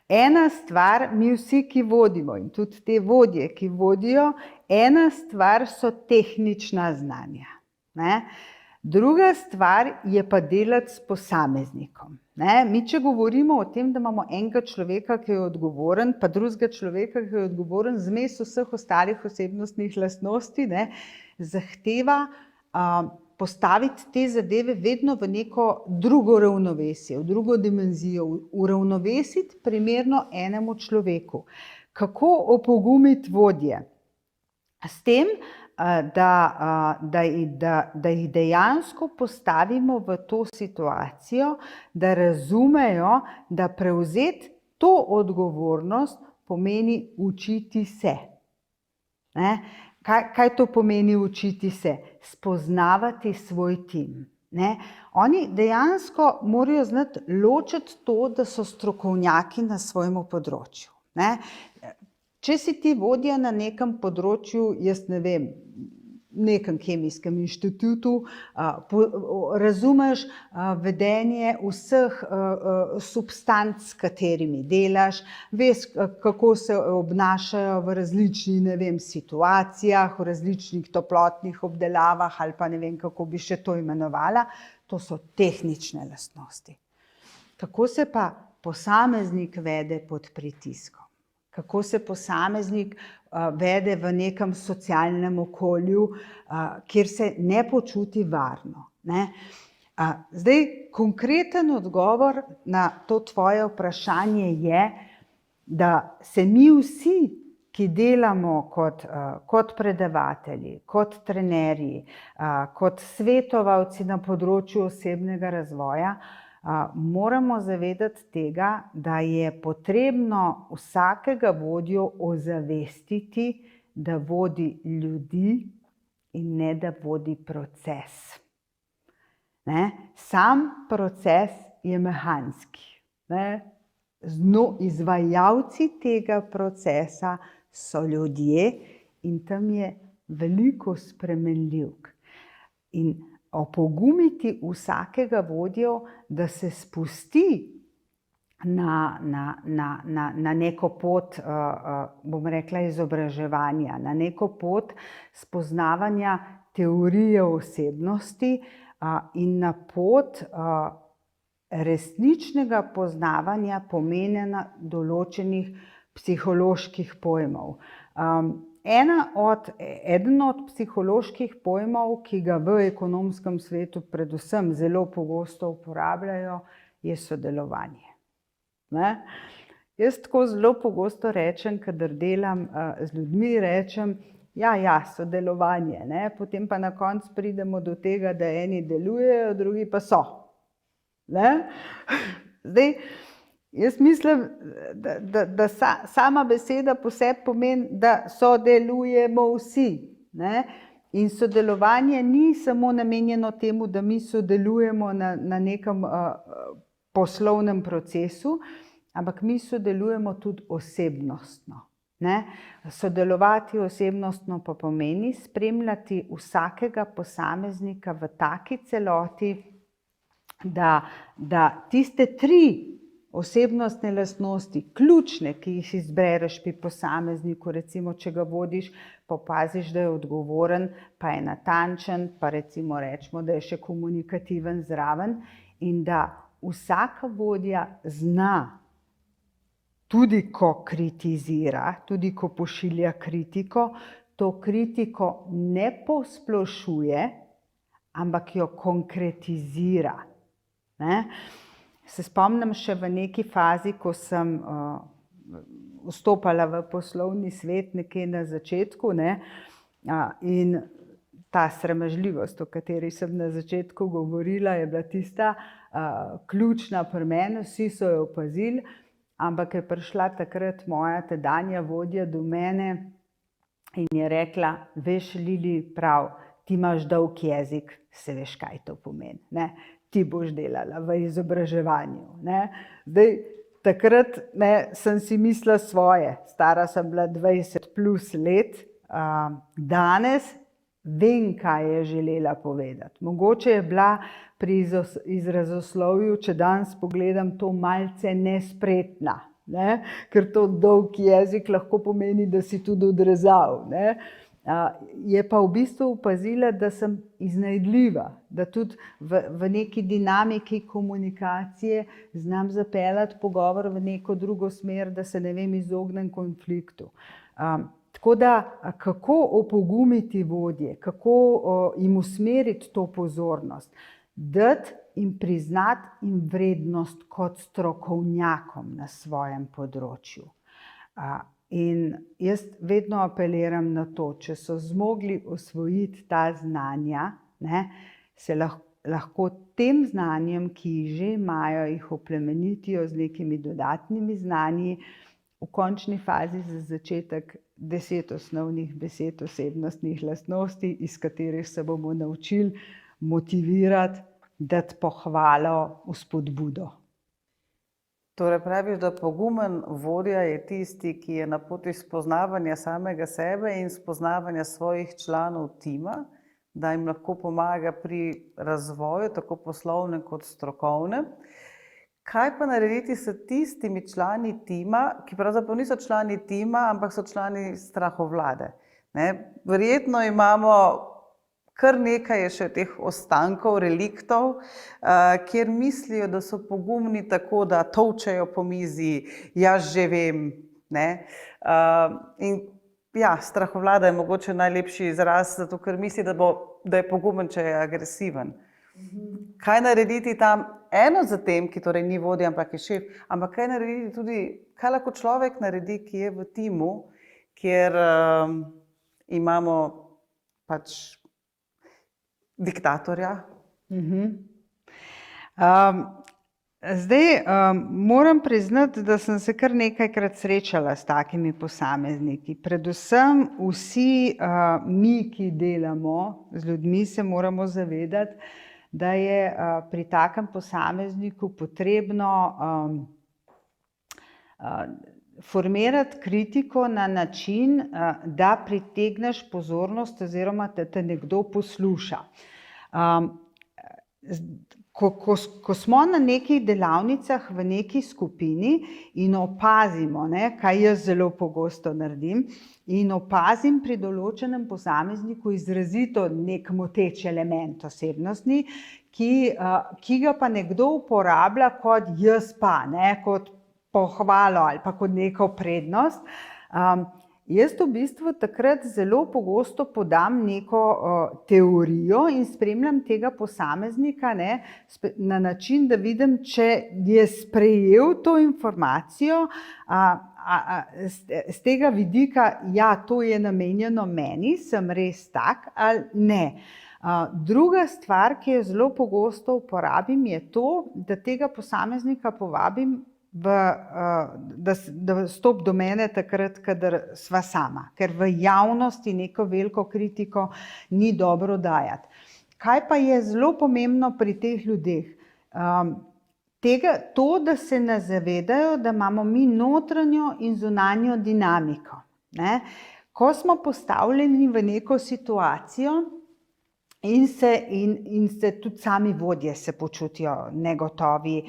S4: Ena stvar, mi vsi, ki vodimo in tudi te vodje, ki vodijo, ena stvar so tehnična znanja. Druga stvar je pa delati s posameznikom. Mi, če govorimo o tem, da imamo enega človeka, ki je odgovoren, pa drugega človeka, ki je odgovoren, zmes vseh ostalih osebnostnih lastnosti, zahteva postaviti te zadeve vedno v neko drugo ravnovesje, v drugo dimenzijo, uravnovesiti primerno enemu človeku. Kako opogumiti vodje? S tem, da jih dejansko postavimo v to situacijo, da razumejo, da prevzeti to odgovornost pomeni učiti se. Kaj to pomeni učiti se? Spoznavati svoj tim. Oni dejansko morajo znati ločiti to, da so strokovnjaki na svojem področju. Če si ti vodja na nekem področju, jaz ne vem, nekem kemijskem inštitutu, razumeš vedenje vseh substanc, s katerimi delaš, veš, kako se obnašajo v različnih, situacijah, v različnih toplotnih obdelavah ali pa ne vem, kako bi še to imenovala, to so tehnične lastnosti. Kako se pa posameznik vede pod pritiskom? Kako se posameznik vede v nekem socialnem okolju, kjer se ne počuti varno. Zdaj, konkreten odgovor na to tvoje vprašanje je, da se mi vsi, ki delamo kot predavatelji, kot trenerji, kot svetovalci na področju osebnega razvoja, moramo zavedati tega, da je potrebno vsakega vodjo ozavestiti, da vodi ljudi in ne da vodi proces. Sam proces je mehanski. Izvajalci tega procesa so ljudje in tam je veliko spremenljivk. In opogumiti vsakega vodjo, da se spusti na neko pot, bom rekla, izobraževanja, na neko pot spoznavanja teorije osebnosti in na pot resničnega poznavanja pomenjena določenih psiholoških pojmov. Eden od psiholoških pojmov, ki ga v ekonomskem svetu predvsem zelo pogosto uporabljajo, je sodelovanje. Jaz tako zelo pogosto rečem, kadar delam z ljudmi, rečem, sodelovanje. Potem pa na koncu pridemo do tega, da eni delujejo, drugi pa so. Zdaj, jaz mislim, da sama beseda po sebi pomeni, da sodelujemo vsi. In sodelovanje ni samo namenjeno temu, da mi sodelujemo na nekem poslovnem procesu, ampak mi sodelujemo tudi osebnostno. Ne? Sodelovati osebnostno pa pomeni spremljati vsakega posameznika v taki celoti, da tiste 3 osebnostne lastnosti, ključne, ki jih izbereš pri posamezniku, recimo, če ga vodiš, pa opaziš, da je odgovoren, pa je natančen, pa recimo rečemo, da je še komunikativen zraven, in da vsaka vodja zna, tudi ko kritizira, tudi ko pošilja kritiko, to kritiko ne posplošuje, ampak jo konkretizira. Ne? Se spomnim še v neki fazi, ko sem vstopala v poslovni svet nekje na začetku, ne? In ta sramežljivost, o kateri sem na začetku govorila, je bila tista ključna pri meni, vsi so jo opazili, ampak je prišla takrat moja tedanja vodja do mene in je rekla: veš, Lili, prav, ti imaš dolg jezik, se veš, kaj to pomeni, ne? Ti boš delala v izobraževanju. Ne? Zdaj, takrat sem si mislila svoje, stara sem bila 20+ let, danes vem, kaj je želela povedati. Mogoče je bila pri izrazoslovju, če danes pogledam, to malce nespretna, ne? Ker to dolg jezik lahko pomeni, da si tudi odrezal. Ne? Je pa v bistvu opazila, da sem iznajdljiva, da tudi v neki dinamiki komunikacije znam zapeljati pogovor v neko drugo smer, da se, ne vem, izognem konfliktu. Tako da, kako opogumiti vodje, kako jim usmeriti to pozornost, dati jim priznati jim vrednost kot strokovnjakom na svojem področju. In jaz vedno apeliram na to, če so zmogli osvojiti ta znanja, ne, se lahko tem znanjem, ki jih že imajo, jih oplemenitijo z nekimi dodatnimi znanji, v končni fazi za začetek 10 osnovnih besed osebnostnih lastnosti, iz katerih se bomo naučili motivirati, dati pohvalo, vzpodbudo.
S3: Torej praviš, da pogumen vodja je tisti, ki je na poti spoznavanja samega sebe in spoznavanja svojih članov tima, da jim lahko pomaga pri razvoju, tako poslovnem kot strokovnem. Kaj pa narediti s tistimi člani tima, ki pravzaprav niso člani tima, ampak so člani strahovlade? Ne? Verjetno imamo kar nekaj je še teh ostankov, reliktov, kjer mislijo, da so pogumni tako, da tolčejo po mizi, jaz že vem. Ne? In ja, strahovlada je mogoče najlepši izraz, zato ker misli, da je pogumen, če je agresiven. Kaj narediti tam? Eno za tem, ki torej ni vodja, ampak je šef, ampak kaj narediti tudi, kaj lahko človek naredi, ki je v timu, kjer imamo pač diktatorja?
S4: Zdaj, moram priznati, da sem se kar nekajkrat srečala s takimi posamezniki. Predvsem vsi mi, ki delamo z ljudmi, se moramo zavedati, da je pri takem posamezniku potrebno formirati kritiko na način, da pritegneš pozornost oziroma da te nekdo posluša. Ko smo na nekih delavnicah v neki skupini in opazimo, ne, kaj jaz zelo pogosto naredim, in opazim pri določenem posamezniku izrazito nek moteč element osebnostni, ki ga pa nekdo uporablja kot jaz pa, ne, kot pohvalo ali pa kot neko prednost. Jaz v bistvu takrat zelo pogosto podam neko teorijo in spremljam tega posameznika, ne, na način, da vidim, če je sprejel to informacijo z tega vidika, ja, to je namenjeno meni, sem res tak ali ne. Druga stvar, ki jo zelo pogosto uporabim, je to, da tega posameznika povabim da stop do mene takrat, kadar sva sama, ker v javnosti neko veliko kritiko ni dobro dajati. Kaj pa je zelo pomembno pri teh ljudeh? To, da se ne zavedajo, da imamo mi notranjo in zunanjo dinamiko. Ne? Ko smo postavljeni v neko situacijo, in se tudi sami vodje se počutijo negotovi,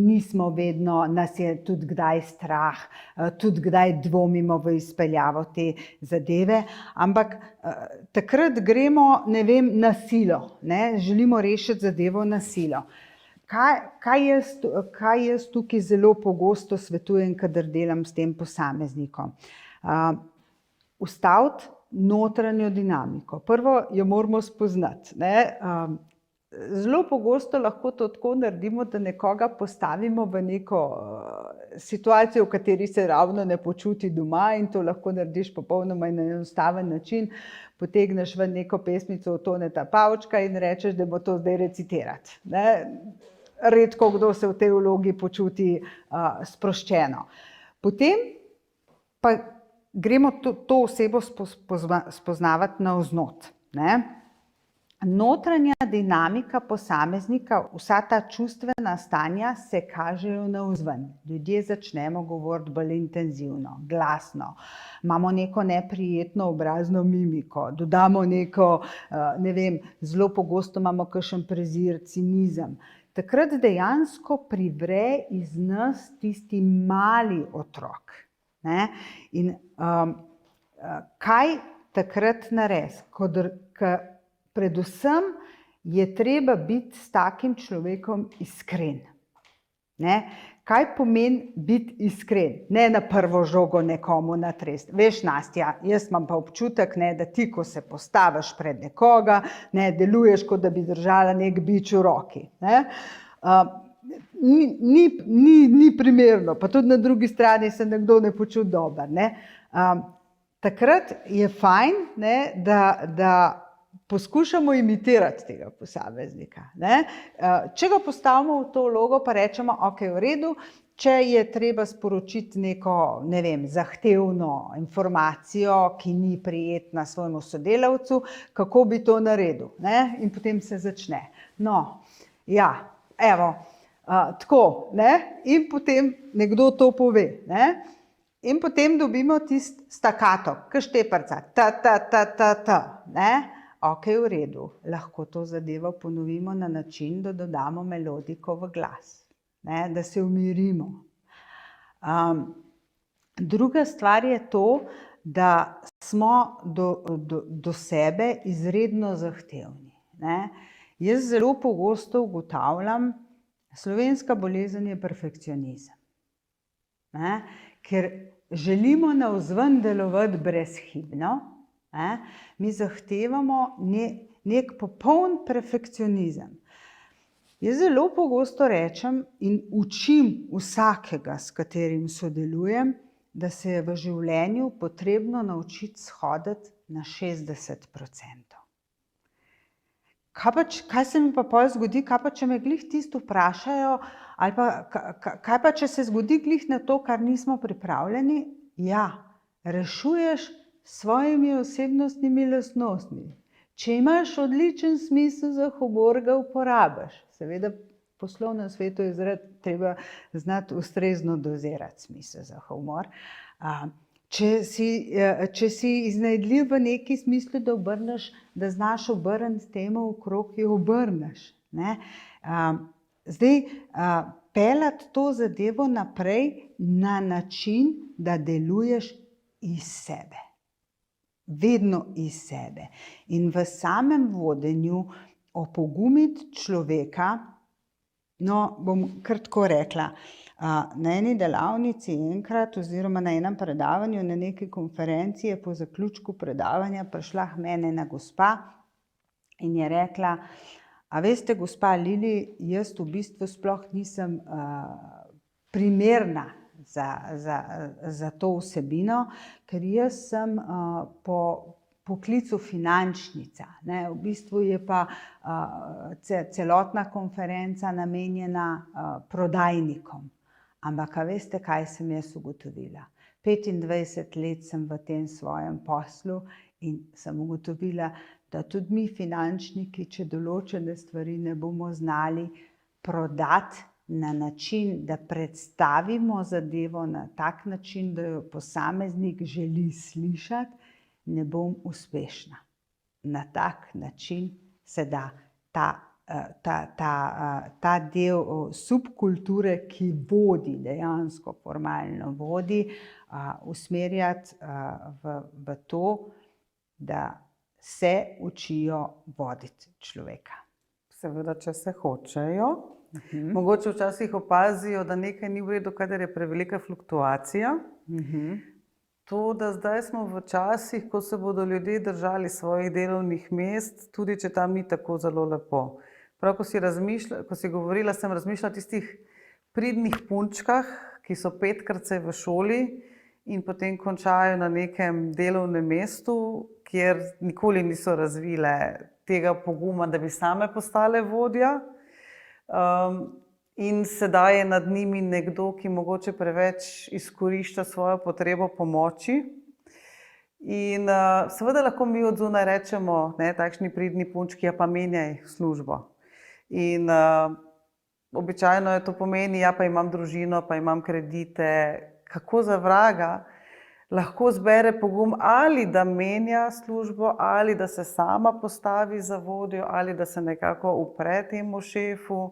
S4: nismo vedno, nas je tudi kdaj strah, tudi kdaj dvomimo v izpeljavo te zadeve, ampak takrat gremo, ne vem, na silo, ne? Želimo rešiti zadevo na silo. Kaj jaz tukaj zelo pogosto svetujem, kadar delam s tem posameznikom? Ustaviti notranjo dinamiko. Prvo jo moramo spoznati. Ne? Zelo pogosto lahko to tako naredimo, da nekoga postavimo v neko situacijo, v kateri se ravno ne počuti doma, in to lahko narediš popolnoma na enostaven način. Potegneš v neko pesmico od Toneta Pavčka in rečeš, da bo to zdaj recitirati. Ne? Redko kdo se v tej vlogi počuti sproščeno. Potem pa gremo to osebo spoznavati navznot. Ne? Notranja dinamika posameznika, vsa ta čustvena stanja se kažejo navzven. Ljudje začnemo govoriti bolj intenzivno, glasno, imamo neko neprijetno obrazno mimiko, dodamo neko, ne vem, zelo pogosto imamo kakšen prezir, cinizem. Takrat dejansko privre iz nas tisti mali otrok. Ne? In kaj takrat narediti? Predvsem je treba biti s takim človekom iskren. Ne? Kaj pomeni biti iskren? Ne na prvo žogo nekomu natresti. Veš, Nastja, jaz imam pa občutek, ne, da ti, ko se postaviš pred nekoga, ne, deluješ, kot da bi držala nek bič v roki. Ne? Ni primerno, pa tudi na drugi strani se nekdo ne počuti dobro. Ne? Takrat je fajn, ne, da poskušamo imitirati tega posameznika. Ne? Če ga postavimo v to vlogo, pa rečemo, ok, v redu, če je treba sporočiti neko, ne vem, zahtevno informacijo, ki ni prijetna svojemu sodelavcu, kako bi to naredil. Ne? In potem se začne. No, ja, evo, tako, ne? In potem nekdo to pove. Ne? In potem dobimo tisti stakato, kšteprca, ta. Ne? Ok, v redu, lahko to zadevo ponovimo na način, da dodamo melodiko v glas, ne? Da se umirimo. Druga stvar je to, da smo do sebe izredno zahtevni. Ne? Jaz zelo pogosto ugotavljam, slovenska bolezen je perfekcionizem. Ne? Ker želimo navzven delovati brezhibno, ne? Mi zahtevamo nek popoln perfekcionizem. Jaz zelo pogosto rečem in učim vsakega, s katerim sodelujem, da se je v življenju potrebno naučiti shoditi na 60%. Kaj se mi pa potem zgodi, kaj pa če me glih tisto vprašajo, ali pa kaj pa če se zgodi glih na to, kar nismo pripravljeni? Ja, rešuješ svojimi osebnostnimi lastnostmi. Če imaš odličen smisel za humor, ga uporabiš. Seveda v poslovnem svetu je treba znati ustrezno dozirati smisel za humor. Če si iznajdljiv v neki smislu, da znaš obrniti temo okrog, jo obrneš. Ne? Zdaj, peljati to zadevo naprej na način, da deluješ iz sebe. Vedno iz sebe. In v samem vodenju opogumiti človeka, no, bom kar tako rekla, na eni delavnici enkrat oziroma na enem predavanju, na neki konferenci je po zaključku predavanja prišla k meni ena gospa in je rekla, a veste, gospa Lili, jaz v bistvu sploh nisem primerna za to vsebino, ker jaz sem po poklicu finančnica. Ne? V bistvu je pa celotna konferenca namenjena prodajnikom. Ampak a veste, kaj sem jaz ugotovila? 25 let sem v tem svojem poslu in sem ugotovila, da tudi mi finančniki, če določene stvari ne bomo znali prodati na način, da predstavimo zadevo na tak način, da jo posameznik želi slišati, ne bom uspešna. Na tak način se da ta del subkulture, ki vodi, dejansko formalno vodi, usmerjati v to, da se učijo voditi človeka.
S3: Seveda, če se hočejo. Mogoče včasih opazijo, da nekaj ni v redu, kadar je prevelika fluktuacija. To, da zdaj smo v časih, ko se bodo ljudje držali svojih delovnih mest, tudi če tam ni tako zelo lepo. Prav, ko si govorila, sem razmišljala o tistih pridnih punčkah, ki so 5-krat se v šoli in potem končajo na nekem delovnem mestu, kjer nikoli niso razvile tega poguma, da bi same postale vodja. In sedaj je nad njimi nekdo, ki mogoče preveč izkorišča svojo potrebo pomoči. In seveda lahko mi od zunaj rečemo, ne, takšni pridni punčki, ja pa menjaj službo. In običajno je to pomeni, ja pa imam družino, pa imam kredite. Kako za vraga lahko zbere pogum ali da menja službo, ali da se sama postavi za vodjo, ali da se nekako upre temu šefu.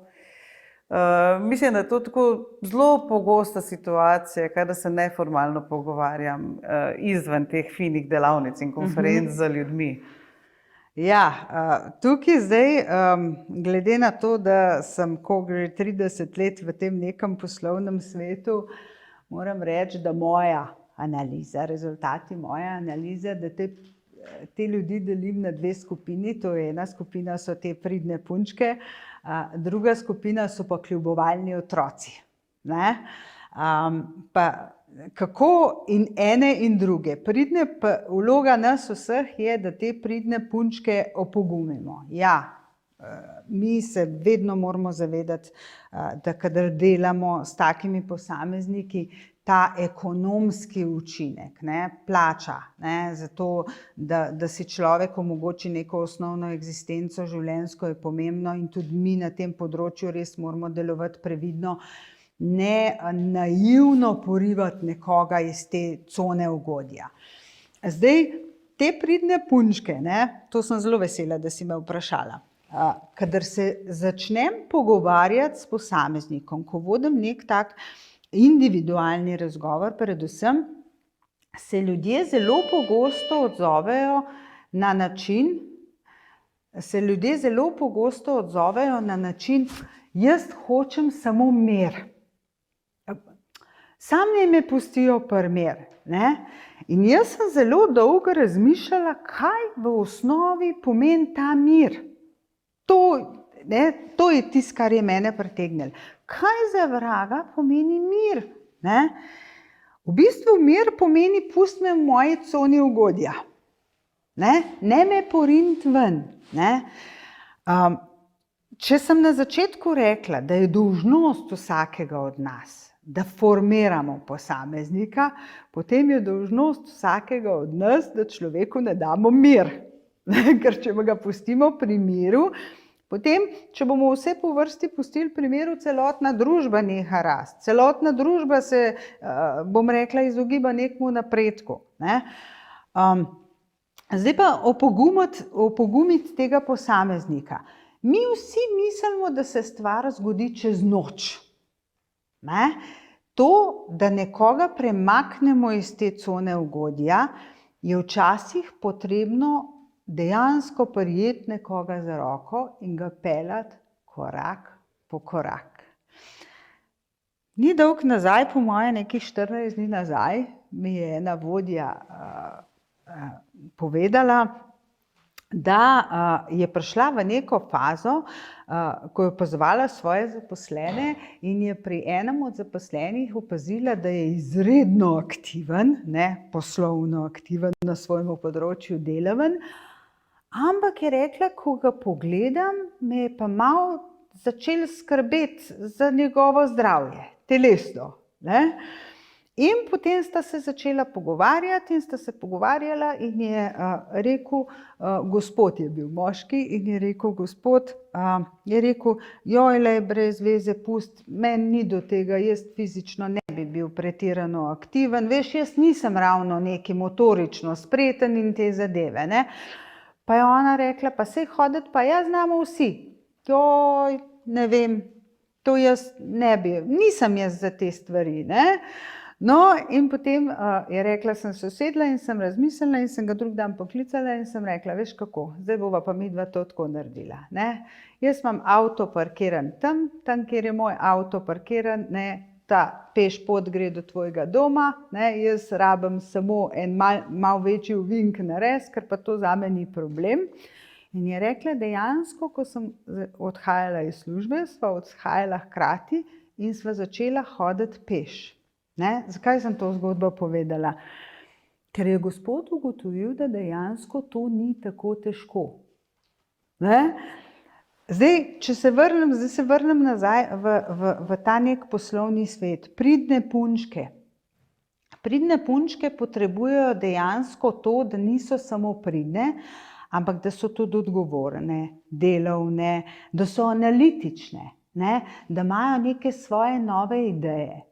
S3: Mislim, da je to tako zelo pogosta situacija, kadar se neformalno pogovarjam izven teh finih delavnic in konferenc z ljudmi.
S4: Ja, tukaj zdaj, glede na to, da sem, ko gre 30 let v tem nekem poslovnem svetu, moram reči, da moja analiza, rezultati moje analize, da te ljudi delim na dve skupini. To je ena skupina, so te pridne punčke, druga skupina so pa kljubovalni otroci. Ne? Pa kako in ene in druge. Vloga nas vseh je, da te pridne punčke opogumimo. Ja, mi se vedno moramo zavedati, da kadar delamo s takimi posamezniki, ta ekonomski učinek, ne, plača, ne, zato, da si človek omogoči neko osnovno eksistenco življenjsko, je pomembno in tudi mi na tem področju res moramo delovati previdno, ne naivno porivati nekoga iz te cone ugodja. Zdaj, te pridne punčke, ne, to sem zelo vesela, da si me vprašala. Kadar se začnem pogovarjati s posameznikom, ko vodim nek tak individualni razgovor, predvsem se ljudje zelo pogosto odzovejo na način, jaz hočem samo mir. Sam naj me pustijo pri mir. Ne? In jaz sem zelo dolgo razmišljala, kaj v osnovi pomeni ta mir. To je tisto, kar je mene pritegnilo. Kaj za vraga pomeni mir? Ne? V bistvu mir pomeni, pusti me v moji coni ugodja. Ne me poriniti ven. Ne? Če sem na začetku rekla, da je dolžnost vsakega od nas, da formiramo posameznika, potem je dolžnost vsakega od nas, da človeku ne damo mir. Ker če ga pustimo pri miru, potem, če bomo vse po vrsti pustili pri miru, celotna družba neha rasti. Celotna družba se, bom rekla, izogiba nekemu napredku. Ne? Zdaj pa opogumiti tega posameznika. Mi vsi mislimo, da se stvar zgodi čez noč. Ne? To, da nekoga premaknemo iz te cone ugodja, je včasih potrebno dejansko prijeti nekoga za roko in ga peljati korak po korak. Ni dolgo nazaj, po moje nekih 14 dni nazaj, mi je ena vodja povedala, da je prišla v neko fazo, ko je opazovala svoje zaposlene in je pri enem od zaposlenih opazila, da je izredno aktiven, ne, poslovno aktiven, na svojem področju delaven, ampak je rekla, ko ga pogledam, me je pa malo začel skrbeti za njegovo zdravje, telesno, ne. In potem sta se začela pogovarjati in sta se pogovarjala in je rekel, gospod je bil moški in je rekel, gospod, je rekel, joj, lej, brez veze, pust, meni ni do tega, jaz fizično ne bi bil pretirano aktiven, veš, jaz nisem ravno neki motorično spreten in te zadeve, ne. Pa je ona rekla, pa saj hoditi pa jaz znamo vsi. Joj, ne vem, to jaz ne bi, nisem jaz za te stvari, ne. No, in potem je rekla, sem se usedla in sem razmislila in sem ga drug dan poklicala in sem rekla, veš kako, zdaj bova pa midva to tako naredila, ne. Jaz imam avto parkiran tam, kjer je moj avto parkiran, ne, ta peš pot gre do tvojega doma, ne, jaz rabim samo en malo večji ovink narediti, ker pa to zame ni problem. In je rekla, dejansko, ko sem odhajala iz službe, sva odhajala hkrati in sva začela hoditi peš. Ne? Zakaj sem to zgodbo povedala? Ker je gospod ugotovil, da dejansko to ni tako težko. Ne? Zdaj se vrnem nazaj v ta nek poslovni svet. Pridne punčke. Pridne punčke potrebujejo dejansko to, da niso samo pridne, ampak da so tudi odgovorne, delovne, da so analitične, ne? Da imajo neke svoje nove ideje.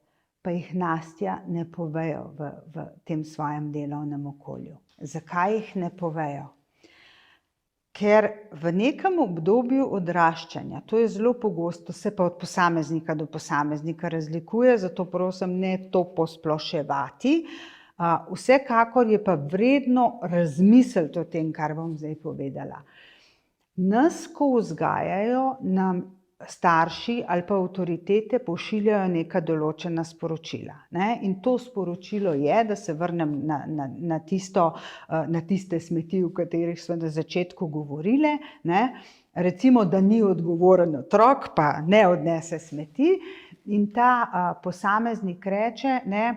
S4: Pa jih Nastja ne povejo v tem svojem delovnem okolju. Zakaj jih ne povejo? Ker v nekem obdobju odraščanja, to je zelo pogosto, se pa od posameznika do posameznika razlikuje, zato prosim ne to posploševati, vsekakor je pa vredno razmisliti o tem, kar bom zdaj povedala. Nas, ko vzgajajo, nam starši ali pa avtoritete pošiljajo neka določena sporočila, ne? In to sporočilo je, da se vrnem na tiste smeti, o katerih smo na začetku govorile, ne? Recimo, da ni odgovoren otrok, pa ne odnese smeti in ta posameznik reče, ne,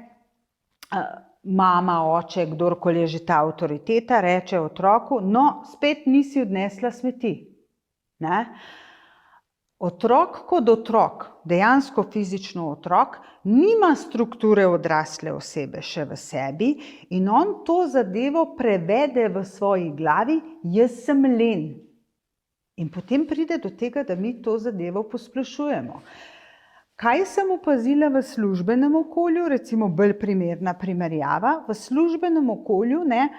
S4: mama, oče, kdorkoli je že ta avtoriteta, reče otroku, no, spet nisi odnesla smeti, ne? Otrok kot otrok, dejansko fizično otrok, nima strukture odrasle osebe še v sebi in on to zadevo prevede v svoji glavi, jaz sem len. In potem pride do tega, da mi to zadevo posplošujemo. Kaj sem opazila v službenem okolju, recimo bolj primerna primerjava, v službenem okolju, ne,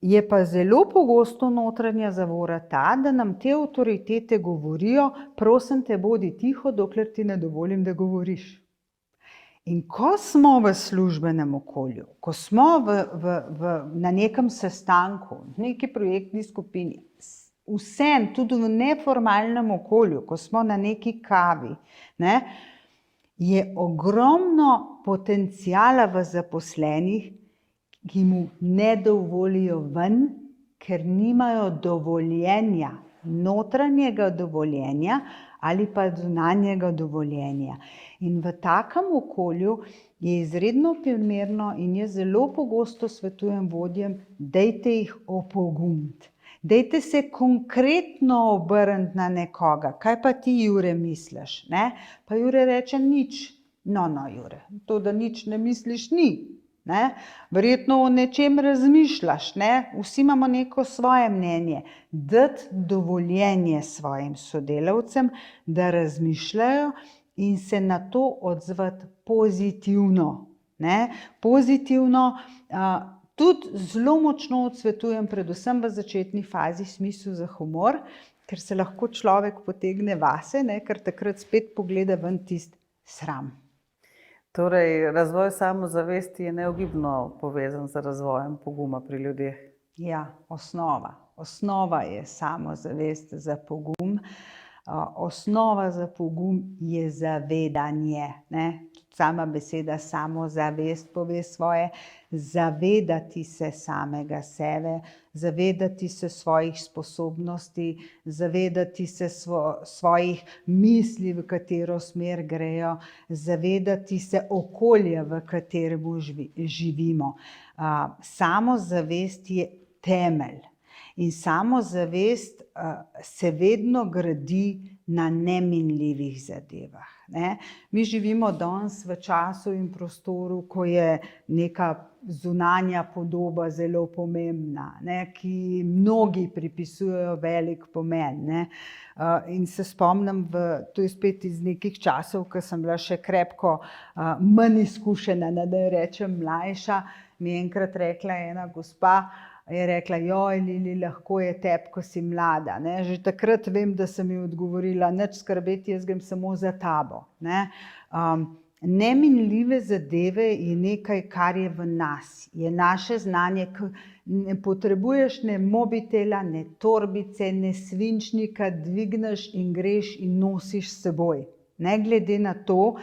S4: je pa zelo pogosto notranja zavora ta, da nam te avtoritete govorijo, prosim te, bodi tiho, dokler ti ne dovolim, da govoriš. In ko smo v službenem okolju, ko smo na nekem sestanku, v neki projektni skupini, vsem, tudi v neformalnem okolju, ko smo na neki kavi, ne, je ogromno potenciala v zaposlenih, ki mu ne dovolijo ven, ker nimajo dovoljenja, notranjega dovoljenja ali pa zunanjega dovoljenja. In v takem okolju je izredno primerno in jaz zelo pogosto svetujem vodjem, dajte jih opogumiti. Dajte se konkretno obrniti na nekoga. Kaj pa ti, Jure, misliš? Ne? Pa Jure reče nič. No, Jure, to, da nič ne misliš, ni. Ne? Verjetno o nečem razmišljaš, ne? Vsi imamo neko svoje mnenje. Dati dovoljenje svojim sodelavcem, da razmišljajo in se na to odzvati pozitivno. Ne? Pozitivno, tudi zelo močno odsvetujem, predvsem v začetni fazi, smisel za humor, ker se lahko človek potegne vase, ne? Ker takrat spet pogleda ven tisti sram.
S3: Torej, razvoj samozavesti je neogibno povezan z razvojem poguma pri ljudeh.
S4: Ja, osnova. Osnova je samozavest za pogum. Osnova za pogum je zavedanje, ne? sama beseda samozavest pove svoje, zavedati se samega sebe, zavedati se svojih sposobnosti, zavedati se svojih misli, v katero smer grejo, zavedati se okolja, v katerem živimo. Samozavest je temelj in samozavest se vedno gradi na neminljivih zadevah. Ne? Mi živimo danes v času in prostoru, ko je neka zunanja podoba zelo pomembna, ne? Ki mnogi pripisujejo velik pomen. Ne? In se spomnim, to je spet iz nekih časov, ko sem bila še krepko manj izkušena, da rečem mlajša, mi je enkrat rekla ena gospa, je rekla, joj, Lili, lahko je tebi, ko si mlada. Ne? Že takrat vem, da sem ji odgovorila, nič skrbeti, jaz grem samo za tabo. Ne? Neminljive zadeve je nekaj, kar je v nas, je naše znanje, ne potrebuješ ne mobitela, ne torbice, ne svinčnika, dvigneš in greš in nosiš s seboj. Ne glede na to,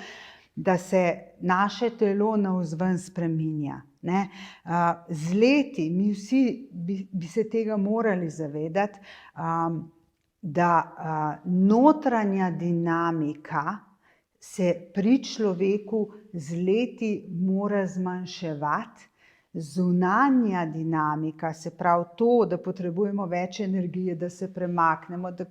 S4: da se naše telo navzven spreminja. Ne? Z leti, mi vsi bi se tega morali zavedati, da notranja dinamika se pri človeku z leti mora zmanjševati, zunanja dinamika, se pravi to, da potrebujemo več energije, da se premaknemo, da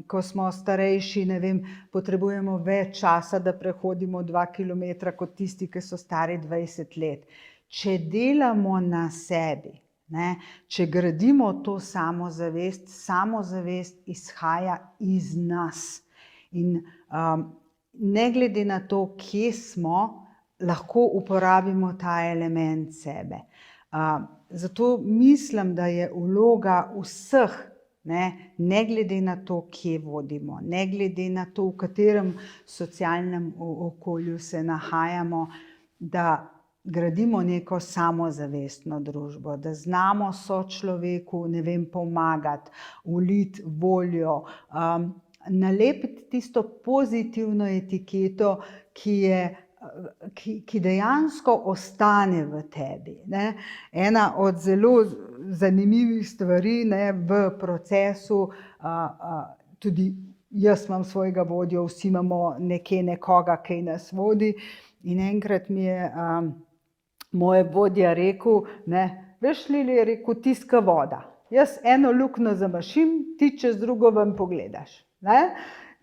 S4: ko smo starejši, ne vem, potrebujemo več časa, da prehodimo 2 kilometra kot tisti, ki so stari 20 let. Če delamo na sebi, ne, če gradimo to samozavest, samozavest izhaja iz nas. In ne glede na to, kje smo, lahko uporabimo ta element sebe. Zato mislim, da je vloga vseh, ne glede na to, kje vodimo, ne glede na to, v katerem socialnem okolju se nahajamo, da gradimo neko samozavestno družbo, da znamo sočloveku, ne vem, pomagati, vliti voljo, nalepiti tisto pozitivno etiketo, ki dejansko ostane v tebi. Ne? Ena od zelo zanimivih stvari, ne, v procesu, tudi jaz imam svojega vodjo, vsi imamo nekje nekoga, ki nas vodi, in enkrat mi je moj vodja rekel, ne, veš, Lili, je rekel, tiska voda. Jaz eno luknjo zamašim, ti čez drugo ven pogledaš. Ne?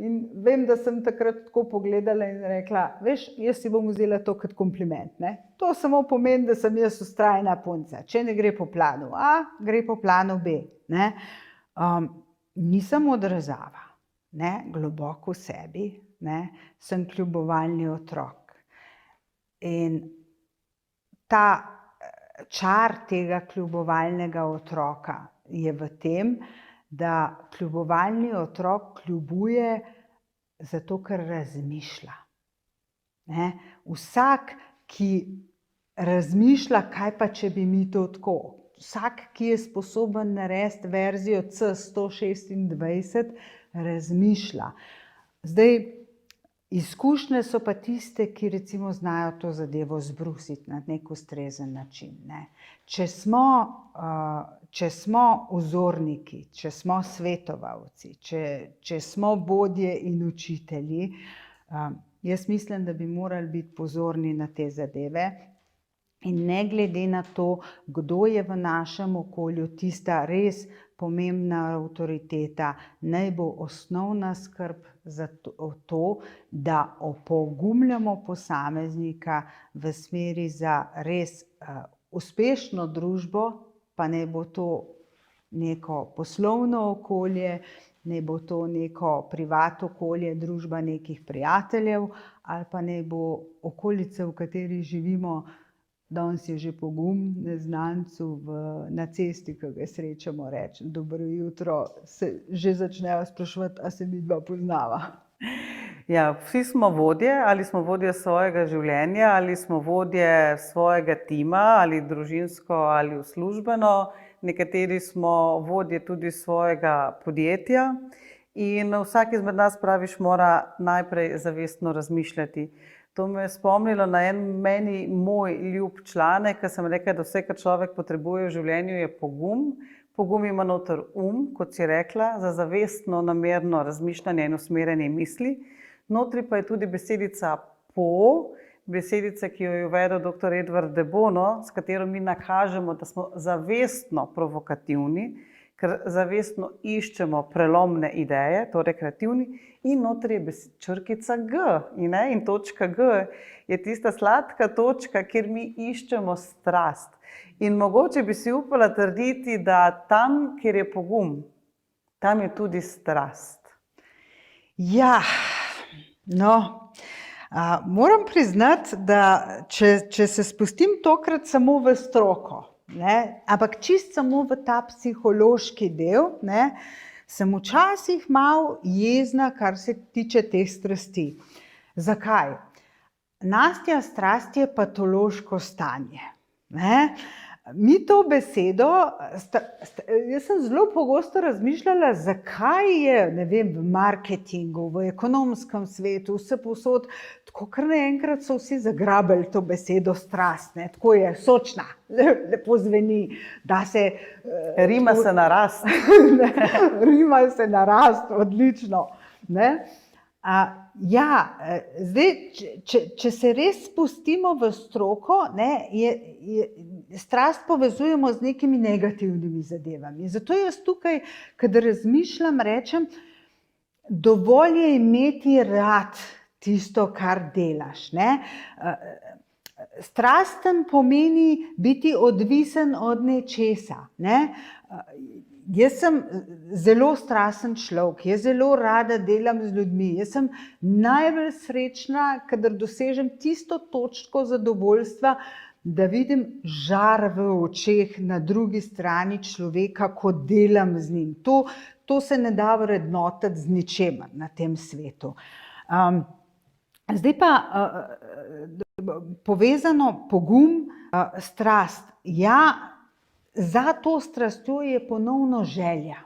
S4: In vem, da sem takrat tako pogledala in rekla, veš, jaz si bom vzela to kot kompliment. Ne? To samo pomeni, da sem jaz vztrajna punca. Če ne gre po planu A, gre po planu B. Ne? Nisem odrezava, ne? Globoko v sebi, ne? Sem kljubovalni otrok. In ta čar tega kljubovalnega otroka je v tem, da kljubovalni otrok kljubuje zato, ker razmišlja. Ne? Vsak, ki razmišlja, kaj pa, če bi mi to tako. Vsak, ki je sposoben narediti verzijo C126, razmišlja. Zdaj, izkušnje so pa tiste, ki recimo znajo to zadevo zbrusiti na nek ustrezen način. Ne? Če smo vzorniki, če smo svetovalci, če smo vodje in učitelji, jaz mislim, da bi morali biti pozorni na te zadeve in ne glede na to, kdo je v našem okolju tista res pomembna avtoriteta, naj bo osnovna skrb za to, da opogumljamo posameznika v smeri za res uspešno družbo, pa naj bo to neko poslovno okolje, naj bo to neko privat okolje, družba nekih prijateljev, ali pa naj bo okolica, v kateri živimo. Danes je že pogum neznancu na cesti, ko ga srečamo, reči dobro jutro, se že začnejo spraševati, a se midva poznava.
S3: Ja, vsi smo vodje, ali smo vodje svojega življenja, ali smo vodje svojega tima, ali družinsko, ali uslužbeno. Nekateri smo vodje tudi svojega podjetja in vsak izmed nas, praviš, mora najprej zavestno razmišljati. To me je spomnilo na en meni moj ljub članek, ki sem rekla, da vse, kar človek potrebuje v življenju, je pogum. Pogum ima noter kot si rekla, za zavestno, namerno razmišljanje in usmerjanje misli. Notri pa je tudi besedica besedica, ki jo je uvedel dr. Edward de Bono, s katero mi nakažemo, da smo zavestno provokativni, ker zavestno iščemo prelomne ideje, torej kreativni, in notri je črkica G. In točka G je tista sladka točka, kjer mi iščemo strast. In mogoče bi si upala trditi, da tam, kjer je pogum, tam je tudi strast.
S4: Ja, no, moram priznati, da če se spustim tokrat samo v stroko, ampak čist samo v ta psihološki del, sem včasih malo jezna, kar se tiče teh strasti. Zakaj? Nastja, strast je patološko stanje. Mi to besedo, jaz sem zelo pogosto razmišljala, zakaj je, ne vem, v marketingu, v ekonomskem svetu, vse povsod, tako kar naenkrat so vsi zagrabili to besedo strast, tako je sočna, lepo zveni, da se...
S3: Rima se na rast.
S4: Rima se na rast, odlično. Zdaj, če se res spustimo v stroko, strast povezujemo z nekimi negativnimi zadevami. Zato jaz tukaj, kadar razmišljam, rečem, dovolj je imeti rad tisto, kar delaš. Strasten pomeni biti odvisen od nečesa. Jaz sem zelo strasten človek, jaz zelo rada delam z ljudmi, jaz sem najbolj srečna, kadar dosežem tisto točko zadovoljstva, da vidim žar v očeh na drugi strani človeka, ko delam z njim. To se ne da vrednotiti z ničemer na tem svetu. Zdaj pa povezano pogum, strast. Ja, za to strastjo je ponovno želja.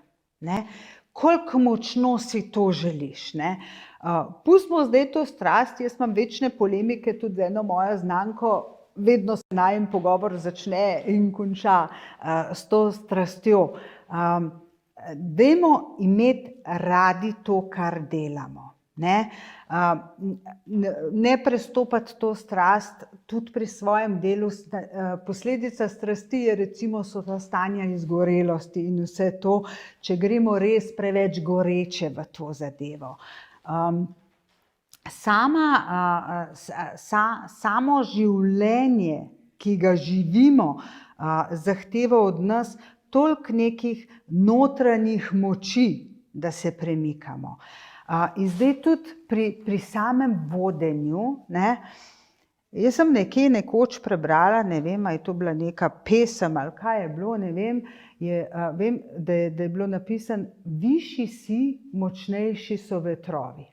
S4: Koliko močno si to želiš. Pustimo zdaj to strast, jaz imam večne polemike tudi z eno mojo znanko, vedno se najin pogovor začne in konča s to strastjo. Dajmo imeti radi to, kar delamo. Ne prestopati to strast tudi pri svojem delu. Posledica strasti je recimo so ta stanja izgorelosti in vse to, če gremo res preveč goreče v to zadevo. Samo življenje, ki ga živimo, zahteva od nas toliko nekih notranjih moči, da se premikamo. In zdaj tudi pri samem vodenju, jaz sem nekje nekoč prebrala, ne vem, ali je to bila neka pesem ali kaj je bilo, ne vem, vem, da je bilo napisano, višji si, močnejši so vetrovi.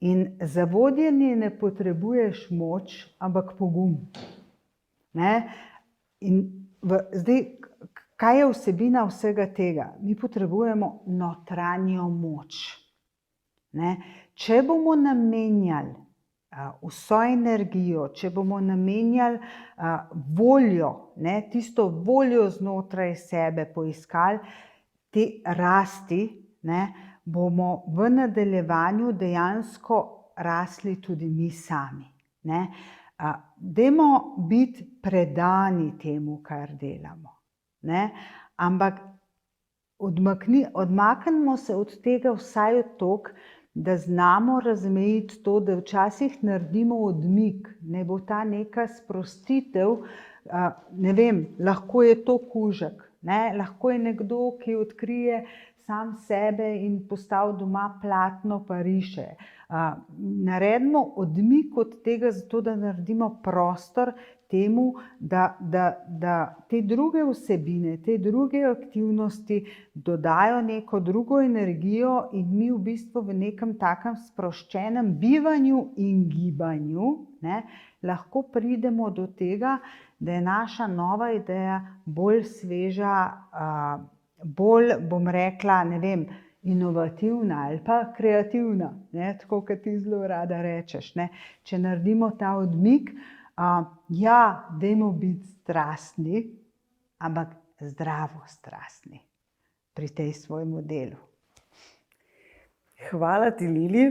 S4: In za vodenje ne potrebuješ moč, ampak pogum. In zdaj, kaj je vsebina vsega tega? Mi potrebujemo notranjo moč. Če bomo namenjali vso energijo, če bomo namenjali voljo, tisto voljo znotraj sebe poiskali, te rasti, bomo v nadaljevanju dejansko rasli tudi mi sami. Dajmo biti predani temu, kar delamo. Ampak odmaknimo se od tega vsaj toliko, da znamo razmejiti to, da včasih naredimo odmik, ne bo ta neka sprostitev, ne vem, lahko je to kužek, lahko je nekdo, ki odkrije sam sebe in postavi doma platno pa riše. Naredimo odmik od tega, zato da naredimo prostor temu, da te druge vsebine, te druge aktivnosti dodajo neko drugo energijo in mi v bistvu v nekem takem sproščenem bivanju in gibanju lahko pridemo do tega, da je naša nova ideja bolj sveža, bolj, bom rekla, ne vem, inovativna ali pa kreativna, ne, tako kot ti zelo rada rečeš, ne. Če naredimo ta odmik, ja, dajmo biti strastni, ampak zdravo strastni pri tej svojemu delu.
S3: Hvala ti, Lili.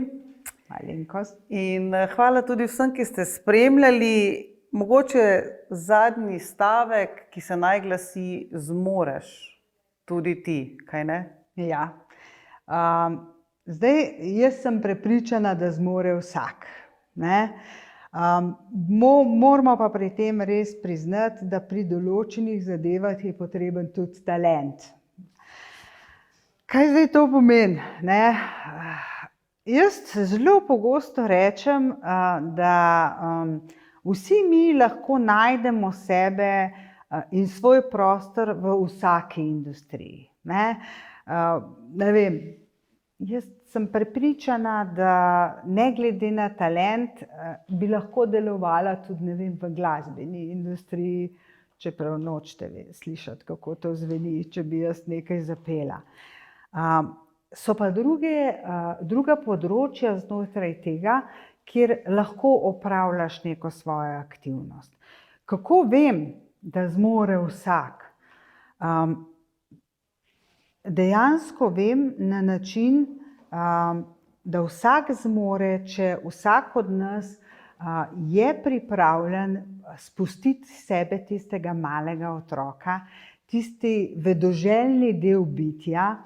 S4: Malenkost.
S3: In hvala tudi vsem, ki ste spremljali. Mogoče zadnji stavek, ki se naj glasi: zmoreš tudi ti, kaj ne?
S4: Ja. Zdaj, jaz sem prepričana, da zmore vsak, ne. Moramo pa pri tem res priznati, da pri določenih zadevah je potreben tudi talent. Kaj zdaj to pomeni, ne? Jaz zelo pogosto rečem, da vsi mi lahko najdemo sebe in svoj prostor v vsaki industriji, ne. Ne vem, jaz sem prepričana, da ne glede na talent bi lahko delovala tudi, ne vem, v glasbeni industriji, čeprav nočete slišati, kako to zveni, če bi jaz nekaj zapela. So pa druga področja znotraj tega, kjer lahko opravljaš neko svojo aktivnost. Kako vem, da zmore vsak? Dejansko vem na način, da vsak zmore, če vsak od nas je pripravljen spustiti s sebe tistega malega otroka, tisti vedoželjni del bitja,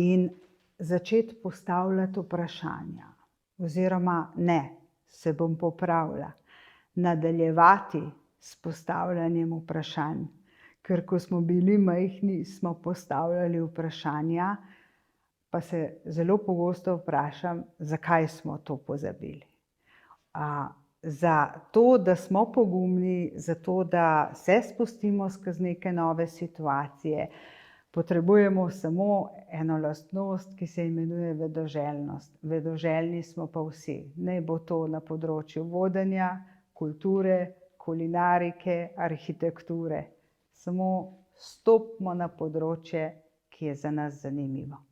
S4: in začeti postavljati vprašanja. Oziroma ne, se bom popravila, nadaljevati s postavljanjem vprašanj. Ker ko smo bili majhni, smo postavljali vprašanja, pa se zelo pogosto vprašam, zakaj smo to pozabili. Za to, da smo pogumni, za to, da se spustimo skozi neke nove situacije, potrebujemo samo eno lastnost, ki se imenuje vedoželjnost. Vedoželjni smo pa vsi. Naj bo to na področju vodenja, kulture, kulinarike, arhitekture. Samo stopimo na področje, ki je za nas zanimivo.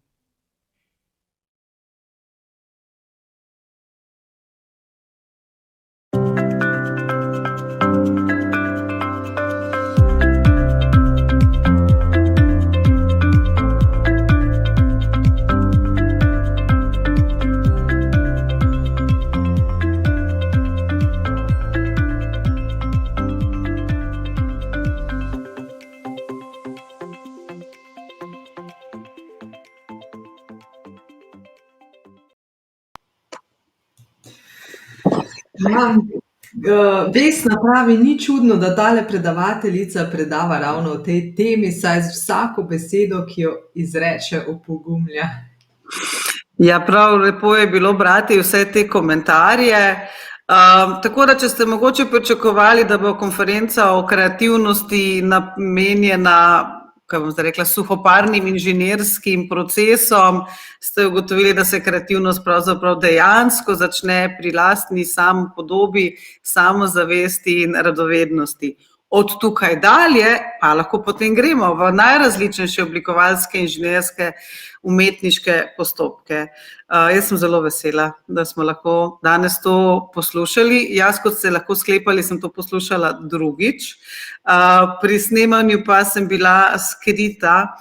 S2: Vesna pravi, ni čudno, da tale predavateljica predava ravno o tej temi, saj z vsako besedo, ki jo izreče, opogumlja.
S3: Ja, prav lepo je bilo brati vse te komentarje. Tako da, če ste mogoče pričakovali, da bo konferenca o kreativnosti namenjena, kaj bom zdaj rekla, suhoparnim inženirskim procesom, ste ugotovili, da se kreativnost pravzaprav dejansko začne pri lastni samopodobi, samozavesti in radovednosti. Od tukaj dalje pa lahko potem gremo v najrazličnejše oblikovalske, inženirske, umetniške postopke. Jaz sem zelo vesela, da smo lahko danes to poslušali. Jaz, kot ste lahko sklepali, sem to poslušala drugič. Pri snemanju pa sem bila skrita,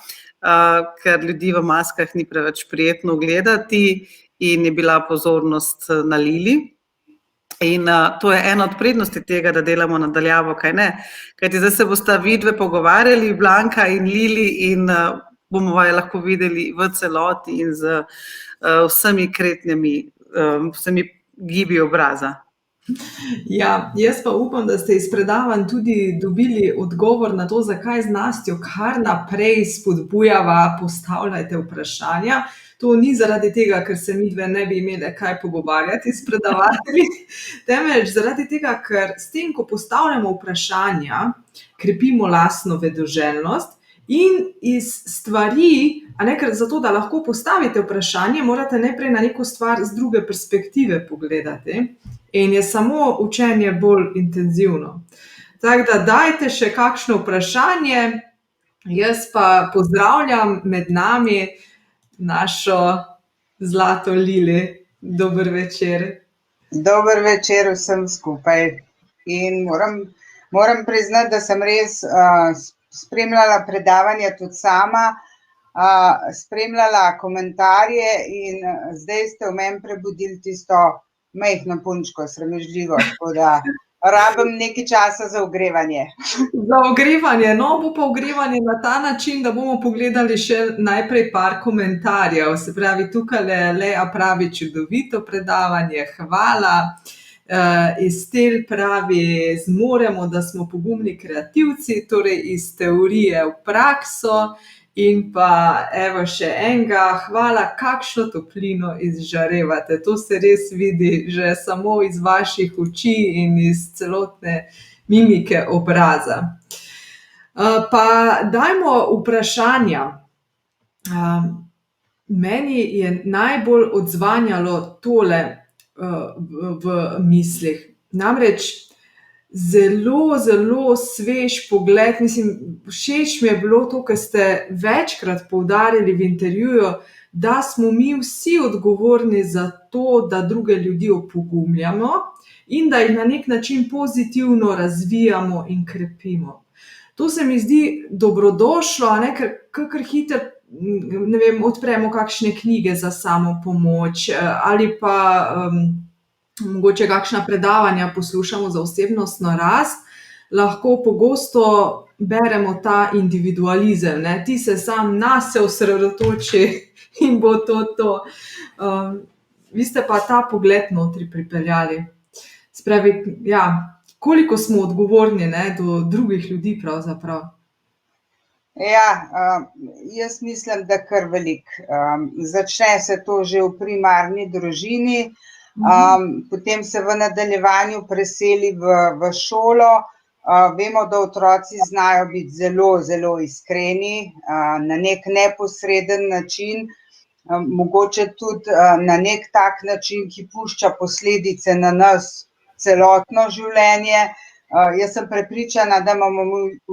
S3: ker ljudi v maskah ni preveč prijetno gledati in je bila pozornost na Lili. In to je ena od prednosti tega, da delamo nadaljavo, kaj ne? Kajti zdaj se bosta vidve pogovarjali, Blanka in Lili, in bomo vaju lahko videli v celoti in z vsemi kretnjami, vsemi gibi obraza.
S2: Ja, jaz pa upam, da ste iz predavanj tudi dobili odgovor na to, zakaj z Nastjo kar naprej spodbujava, postavljajte vprašanja. To ni zaradi tega, ker se midve ne bi imele kaj pogovarjati s predavatelji, temveč zaradi tega, ker s tem, ko postavljamo vprašanja, krepimo lastno vedoželjnost in iz stvari, ker zato, da lahko postavite vprašanje, morate najprej na neko stvar z druge perspektive pogledati in je samo učenje bolj intenzivno. Tako da dajte še kakšno vprašanje, jaz pa pozdravljam med nami našo zlato Lili. Dober večer.
S5: Dober večer vsem skupaj. In moram priznati, da sem res spremljala predavanja tudi sama, spremljala komentarje in zdaj ste v meni prebudili tisto majhno punčko, sramežljivo, tako da rabim nekaj časa za ogrevanje.
S2: Za ogrevanje, no bo pa ogrevanje na ta način, da bomo pogledali še najprej par komentarjev. Se pravi, tukaj Lea pravi čudovito predavanje, hvala. Estel pravi, zmoremo, da smo pogumni kreativci, torej iz teorije v prakso. In pa evo še enega, hvala, kakšno toplino izžarevate. To se res vidi že samo iz vaših oči in iz celotne mimike obraza. Pa dajmo vprašanja. Meni je najbolj odzvanjalo tole v mislih. Namreč zelo, zelo svež pogled, mislim, všeč mi je bilo to, kar ste večkrat poudarili v intervjuju, da smo mi vsi odgovorni za to, da druge ljudi opogumljamo in da jih na nek način pozitivno razvijamo in krepimo. To se mi zdi dobrodošlo, ne, ker kakor hitro, ne vem, odpremo kakšne knjige za samopomoč ali pa mogoče kakšna predavanja poslušamo za osebnostno rast, lahko pogosto beremo ta individualizem, ne, ti se sam nase osredotoči in bo to. Vi ste pa ta pogled notri pripeljali. Se pravi, ja, koliko smo odgovorni, ne, do drugih ljudi pravzaprav.
S5: Ja, jaz mislim, da kar veliko. Začne se to že v primarni družini, potem se v nadaljevanju preseli v šolo. Vemo, da otroci znajo biti zelo, zelo iskreni, na nek neposreden način, mogoče tudi na nek tak način, ki pušča posledice na nas celotno življenje. Jaz sem prepričana, da imamo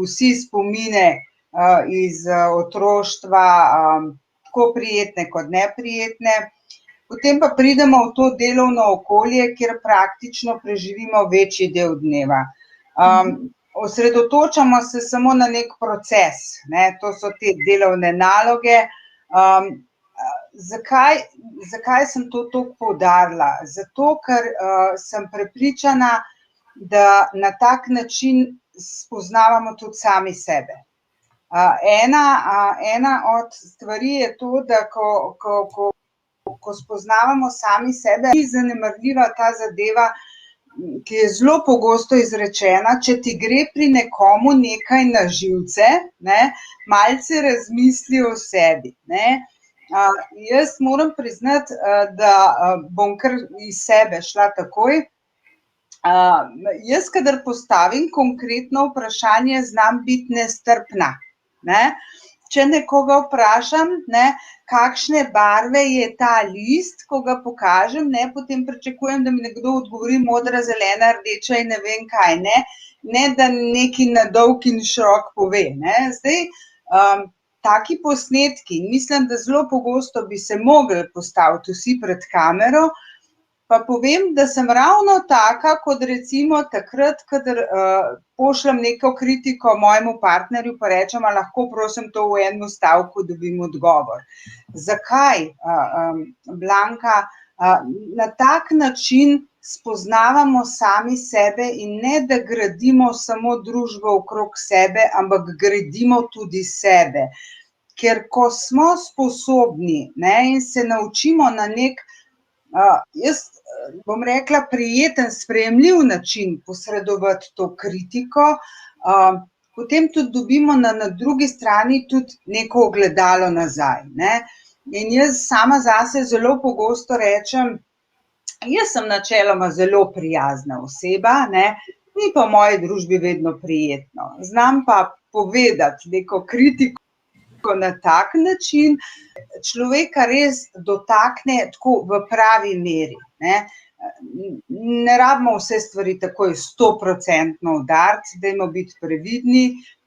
S5: vsi spomine iz otroštva, tako prijetne kot neprijetne. Potem pa pridemo v to delovno okolje, kjer praktično preživimo večji del dneva. Osredotočamo se samo na nek proces, ne, to so te delovne naloge. Zakaj sem to toliko poudarila? Zato, ker sem prepričana, da na tak način spoznavamo tudi sami sebe. Ena od stvari je to, da ko spoznavamo sami sebe, ni zanemarljiva ta zadeva, ki je zelo pogosto izrečena, če ti gre pri nekomu nekaj na živce, ne, malce razmisli o sebi, ne. Jaz moram priznati, da bom kar iz sebe šla takoj. Jaz, kadar postavim konkretno vprašanje, znam biti nestrpna, ne. Če nekoga vprašam, ne, kakšne barve je ta list, ko ga pokažem, ne, potem pričakujem, da mi nekdo odgovori modra, zelena, rdeča in ne vem kaj, ne da nekaj na dolg in širok pove, ne. Zdaj, taki posnetki, mislim, da zelo pogosto bi se mogli postaviti vsi pred kamero, pa povem, da sem ravno taka, kot recimo takrat, kadar pošljem neko kritiko mojemu partnerju, pa rečem, a lahko prosim to v enem stavku dobim odgovor. Zakaj, Blanka? Na tak način spoznavamo sami sebe in ne, da gradimo samo družbo okrog sebe, ampak gradimo tudi sebe. Ker ko smo sposobni, ne, in se naučimo na nek, jaz bom rekla, prijeten, sprejemljiv način posredovati to kritiko, potem tudi dobimo na drugi strani tudi neko ogledalo nazaj, ne. In jaz sama zase zelo pogosto rečem, jaz sem načeloma zelo prijazna oseba, ne, ni pa v moji družbi vedno prijetno. Znam pa povedati neko kritiko na tak način, človeka res dotakne tako v pravi meri, ne. Ne rabimo vse stvari takoj 100% udariti, dajmo biti previdni,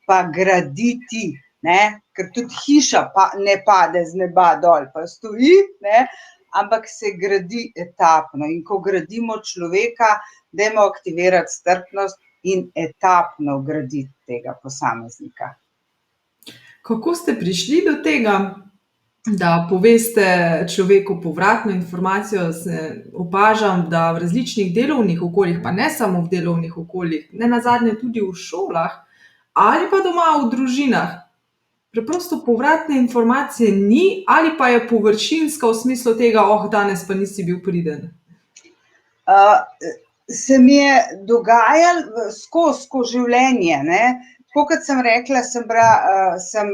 S5: pa graditi ne, ker tudi hiša ne pade z neba dol, pa stoji, ne, ampak se gradi etapno. In ko gradimo človeka, dajmo aktivirati strpnost in etapno graditi tega posameznika.
S2: Kako ste prišli do tega, da poveste človeku povratno informacijo? Se opažam, da v različnih delovnih okoljih, pa ne samo v delovnih okoljih, nenazadnje tudi v šolah ali pa doma v družinah, preprosto povratne informacije ni ali pa je površinska v smislu tega, danes pa nisi bil priden.
S5: Se mi je dogajalo skozi življenje, ne. Tako kot sem rekla,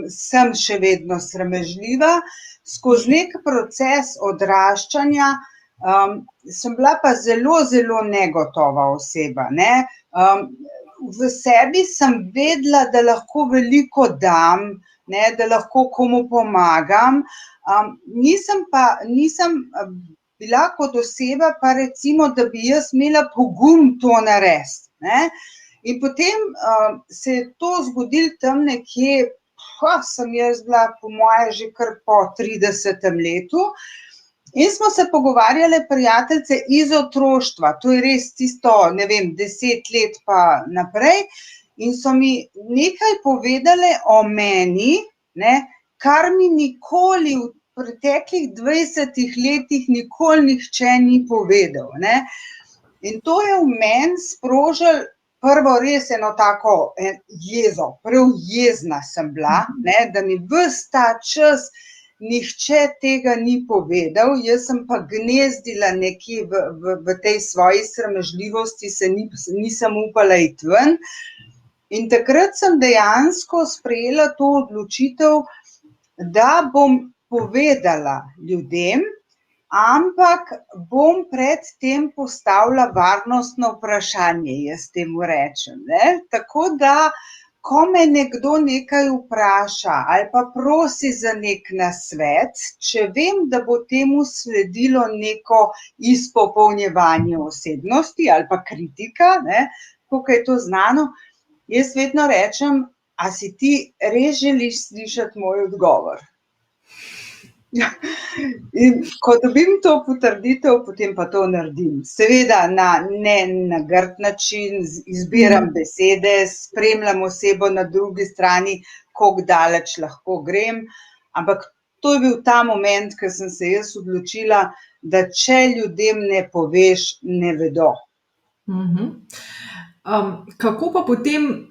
S5: sem še vedno sramežljiva, skozi nek proces odraščanja sem bila pa zelo, zelo negotova oseba, ne. V sebi sem vedela, da lahko veliko dam, ne, da lahko komu pomagam, nisem bila kot oseba pa recimo, da bi jaz imela pogum to narediti, ne. In potem se je to zgodilo tam nekje, sem jaz bila po moje že kar po 30. letu in smo se pogovarjale prijateljice iz otroštva, to je res tisto, ne vem, 10 let pa naprej, in so mi nekaj povedale o meni, ne, kar mi nikoli v preteklih 20 letih nikoli nihče ni povedal, ne. In to je v meni sprožilo prvo res eno tako jezo, prav jezna sem bila, ne, da mi ves ta čas nihče tega ni povedal, jaz sem pa gnezdila nekje v tej svoji sramežljivosti, se nisem upala iti ven. In takrat sem dejansko sprejela to odločitev, da bom povedala ljudem, ampak bom predtem postavila varnostno vprašanje, jaz temu rečem, ne. Tako da, ko me nekdo nekaj vpraša ali pa prosi za nek nasvet, če vem, da bo temu sledilo neko izpopolnjevanje osebnosti ali pa kritika, ne, kakor je to znano, jaz vedno rečem, a si ti res želiš slišati moj odgovor? In ko dobim to potrditev, potem pa to naredim. Seveda ne na grd način, izbiram besede, spremljam osebo na drugi strani, koliko daleč lahko grem, ampak to je bil ta moment, ko sem se jaz odločila, da če ljudem ne poveš, ne vedo.
S2: Kako pa potem,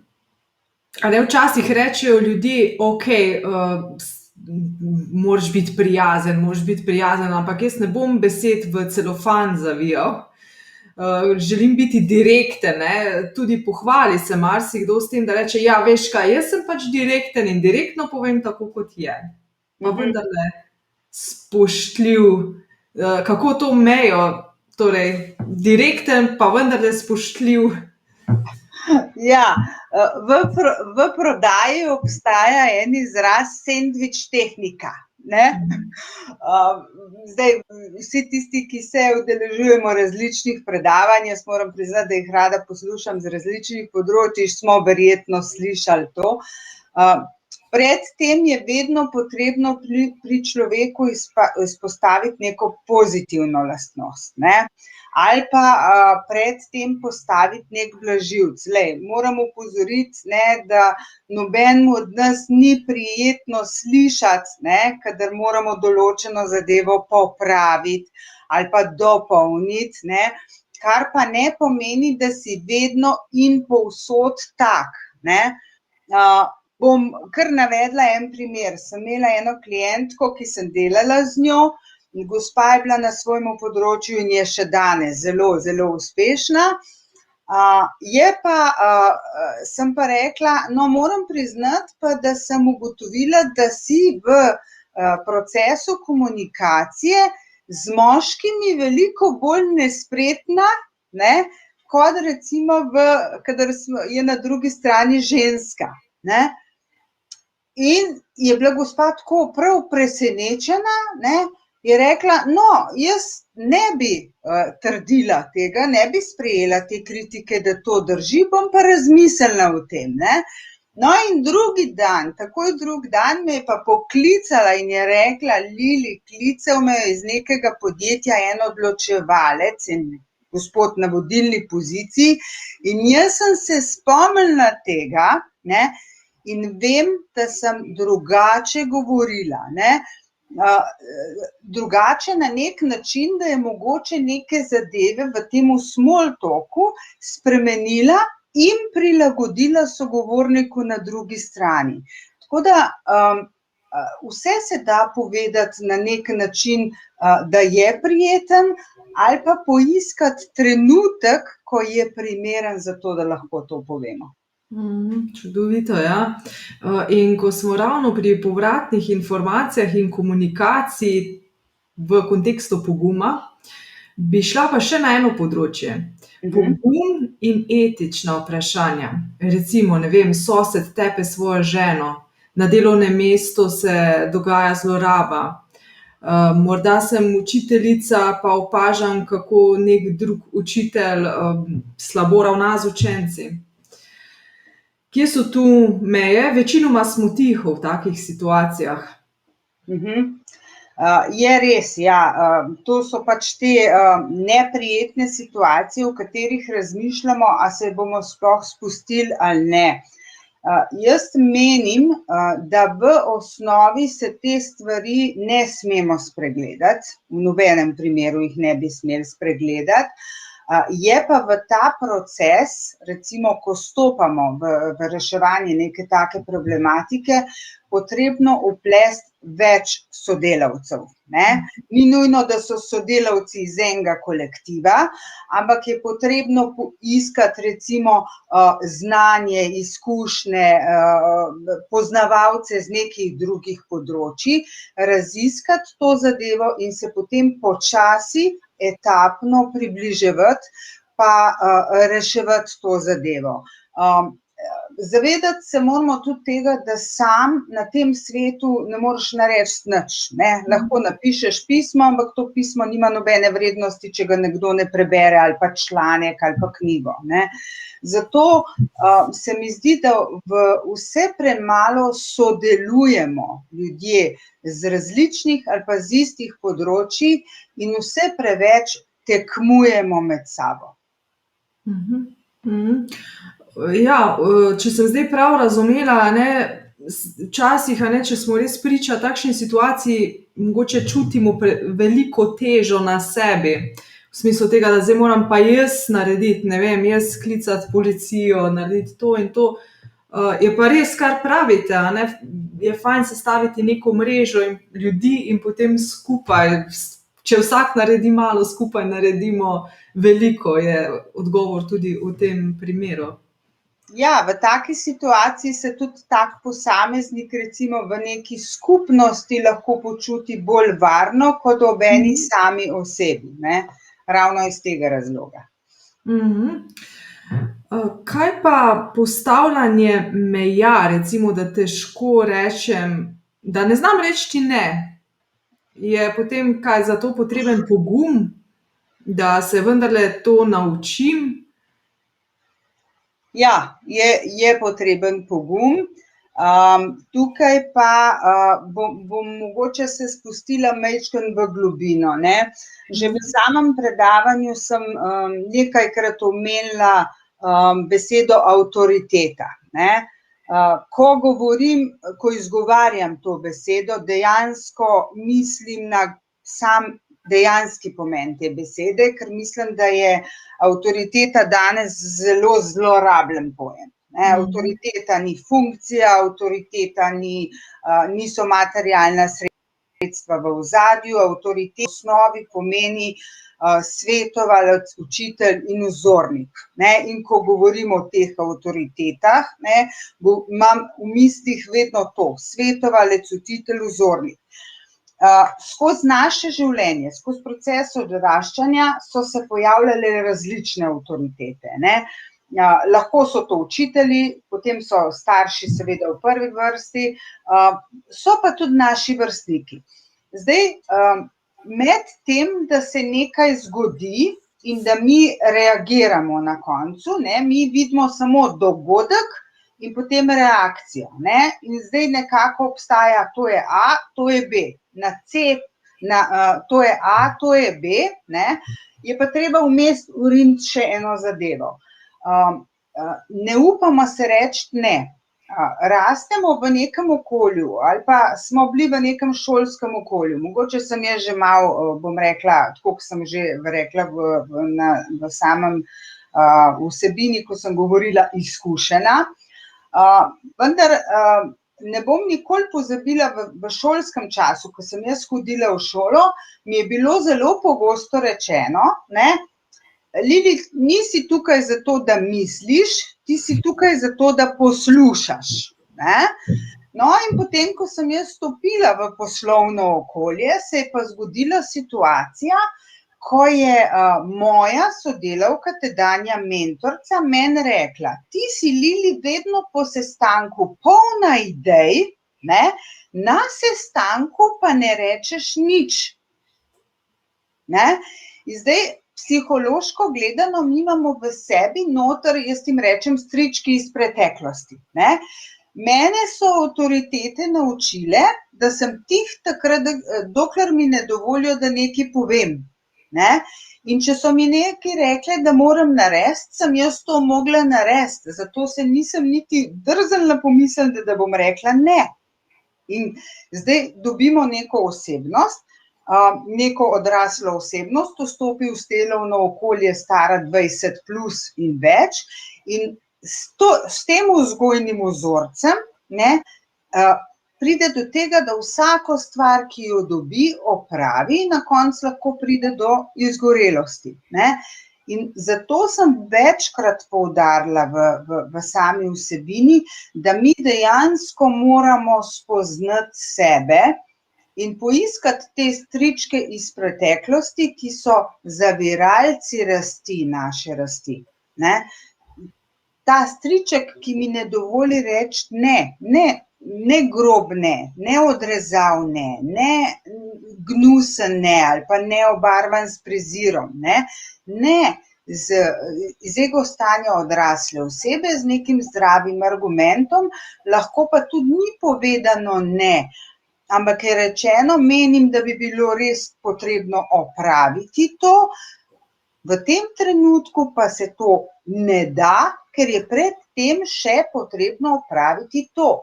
S2: včasih rečejo ljudje, moraš biti prijazen, ampak jaz ne bom besed v celofan zavijal. Želim biti direkten, ne, tudi pohvali se marsikdo s tem, da reče, ja, veš kaj, jaz sem pač direkten in direktno povem tako, kot je. Pa vendarle spoštljiv, kako to mejo, torej direkten, pa vendarle spoštljiv.
S5: Ja, v prodaji obstaja en izraz sendvič tehnika, ne. Zdaj, vsi tisti, ki se udeležujemo različnih predavanj, jaz moram priznati, da jih rada poslušam z različnih področij, smo verjetno slišali to. Pred tem je vedno potrebno pri človeku izpostaviti neko pozitivno lastnost, ne. Ali pa pred tem postaviti nek blažilec. Moram opozoriti, ne, da nobenemu od nas ni prijetno slišati, ne, kadar moramo določeno zadevo popraviti ali pa dopolniti, ne, kar pa ne pomeni, da si vedno in povsod tak, ne. Bom kar navedla en primer. Sem imela eno klientko, ki sem delala z njo, gospa je bila na svojem področju in je še danes zelo, zelo uspešna. Sem pa rekla, no, moram priznati pa, da sem ugotovila, da si v procesu komunikacije z moškimi veliko bolj nespretna, ne, kot recimo kadar je na drugi strani ženska, ne. In je bila gospa tako prav presenečena, ne, je rekla, no, jaz ne bi trdila tega, ne bi sprejela te kritike, da to drži, bom pa razmislila o tem, ne. No in drugi dan, takoj drug dan me je pa poklicala in je rekla: Lili, klical me je iz nekega podjetja en odločevalec in gospod na vodilni poziciji in jaz sem se spomnila tega, ne, in vem, da sem drugače govorila, ne. Drugače na nek način, da je mogoče neke zadeve v tem small talku spremenila in prilagodila sogovorniku na drugi strani. Tako da vse se da povedati na nek način, da je prijeten, ali pa poiskati trenutek, ko je primeren za to, da lahko to povemo.
S2: Čudovito, ja. In ko smo ravno pri povratnih informacijah in komunikaciji v kontekstu poguma, bi šla pa še na eno področje. Pogum in etična vprašanja. Recimo, ne vem, sosed tepe svojo ženo, na delovnem mestu se dogaja zloraba, morda sem učiteljica, pa opažam, kako nek drug učitelj slabo ravna z učenci. Kje so tu meje? Večinoma smo tiho v takih situacijah.
S5: Je res, ja. To so pač te neprijetne situacije, v katerih razmišljamo, a se bomo sploh spustili ali ne. Jaz menim, da v osnovi se te stvari ne smemo spregledati, v nobenem primeru jih ne bi smeli spregledati. Je pa v ta proces, recimo, ko stopamo v reševanje neke take problematike, potrebno vplesti več sodelavcev, ne. Ni nujno, da so sodelavci iz enega kolektiva, ampak je potrebno iskati recimo znanje, izkušnje, poznavalce z nekih drugih področij, raziskati to zadevo in se potem počasi, etapno približevati pa reševati to zadevo. Zavedati se moramo tudi tega, da sam na tem svetu ne moreš narediti nič, ne. Lahko napišeš pismo, ampak to pismo nima nobene vrednosti, če ga nekdo ne prebere, ali pa članek, ali pa knjigo, ne. Zato se mi zdi, da vse premalo sodelujemo ljudje z različnih ali pa z istih področij in vse preveč tekmujemo med sabo.
S2: Ja, če sem zdaj prav razumela, včasih, če smo res priča takšni situaciji, mogoče čutimo veliko težo na sebi, v smislu tega, da zdaj moram pa jaz narediti, ne vem, jaz klicati policijo, narediti to in to. Je pa res, kar pravite, je fajn sestaviti neko mrežo ljudi in potem skupaj, če vsak naredi malo, skupaj naredimo veliko, je odgovor tudi v tem primeru.
S5: Ja, v taki situaciji se tudi tak posameznik recimo v neki skupnosti lahko počuti bolj varno, kot ob eni sami osebi, ne. Ravno iz tega razloga.
S2: Kaj pa postavljanje meja, recimo, da težko rečem, da ne znam reči ne? Je potem kaj za to potreben pogum, da se vendarle to naučim?
S5: Ja, je potreben pogum. Tukaj pa bom mogoče se spustila majčkeno v globino, ne. Že v samem predavanju sem nekajkrat omenila besedo avtoriteta, ne. Ko izgovarjam to besedo, dejansko mislim na sam dejanski pomen te besede, ker mislim, da je avtoriteta danes zelo zlorabljen pojem. Avtoriteta ni funkcija, avtoriteta niso materialna sredstva v ozadju, avtoriteta v osnovi pomeni svetovalec, učitelj in vzornik, ne. In ko govorimo o teh avtoritetah, ne, imam v mislih vedno to, svetovalec, učitelj, vzornik. Skozi naše življenje, skozi proces odraščanja so se pojavljale različne avtoritete, ne. Lahko so to učitelji, potem so starši seveda v prvi vrsti, so pa tudi naši vrstniki. Zdaj, med tem, da se nekaj zgodi in da mi reagiramo na koncu, ne, mi vidimo samo dogodek in potem reakcija. Ne? In zdaj nekako obstaja, to je A, to je B. Na C, to je A, to je B, ne? Je pa treba vmes uriniti še eno zadevo. Ne upamo se reči ne. Rastemo v nekem okolju ali pa smo bili v nekem šolskem okolju. Mogoče sem jaz že malo, bom rekla, tako kot sem že rekla v samem vsebini, ko sem govorila, izkušena. Vendar ne bom nikoli pozabila v šolskem času, ko sem jaz hodila v šolo, mi je bilo zelo pogosto rečeno, ne, Lili, nisi tukaj zato, da misliš, ti si tukaj zato, da poslušaš. Ne? No, in potem, ko sem jaz stopila v poslovno okolje, se je pa zgodila situacija, ko je moja sodelavka, tedanja mentorca, meni rekla, ti si, Lili, vedno po sestanku polna idej, ne? Na sestanku pa ne rečeš nič. Ne? In zdaj, psihološko gledano, mi imamo v sebi noter, jaz jim rečem, strički iz preteklosti. Ne? Mene so avtoritete naučile, da sem tih takrat, dokler mi ne dovolijo, da nekaj povem. Ne? In če so mi nekaj rekli, da moram narediti, sem jaz to mogla narediti. Zato se nisem niti drznila pomisliti, da bom rekla ne. In zdaj dobimo neko osebnost, neko odraslo osebnost, vstopi v delovno okolje stara 20 plus in več in s tem vzgojnim vzorcem, ne, pride do tega, da vsako stvar, ki jo dobi, opravi, na koncu lahko pride do izgorelosti. Ne. In zato sem večkrat poudarila v sami vsebini, da mi dejansko moramo spoznati sebe in poiskati te stričke iz preteklosti, ki so zaviralci rasti, naše rasti. Ne? Ta striček, ki mi ne dovoli reči ne grob ne odrezav ne gnusen ne ali pa ne obarvan s prezirom, ne iz ego stanja odrasle osebe z nekim zdravim argumentom, lahko pa tudi ni povedano ne, ampak je rečeno, menim, da bi bilo res potrebno opraviti to, v tem trenutku pa se to ne da, ker je pred tem še potrebno opraviti to.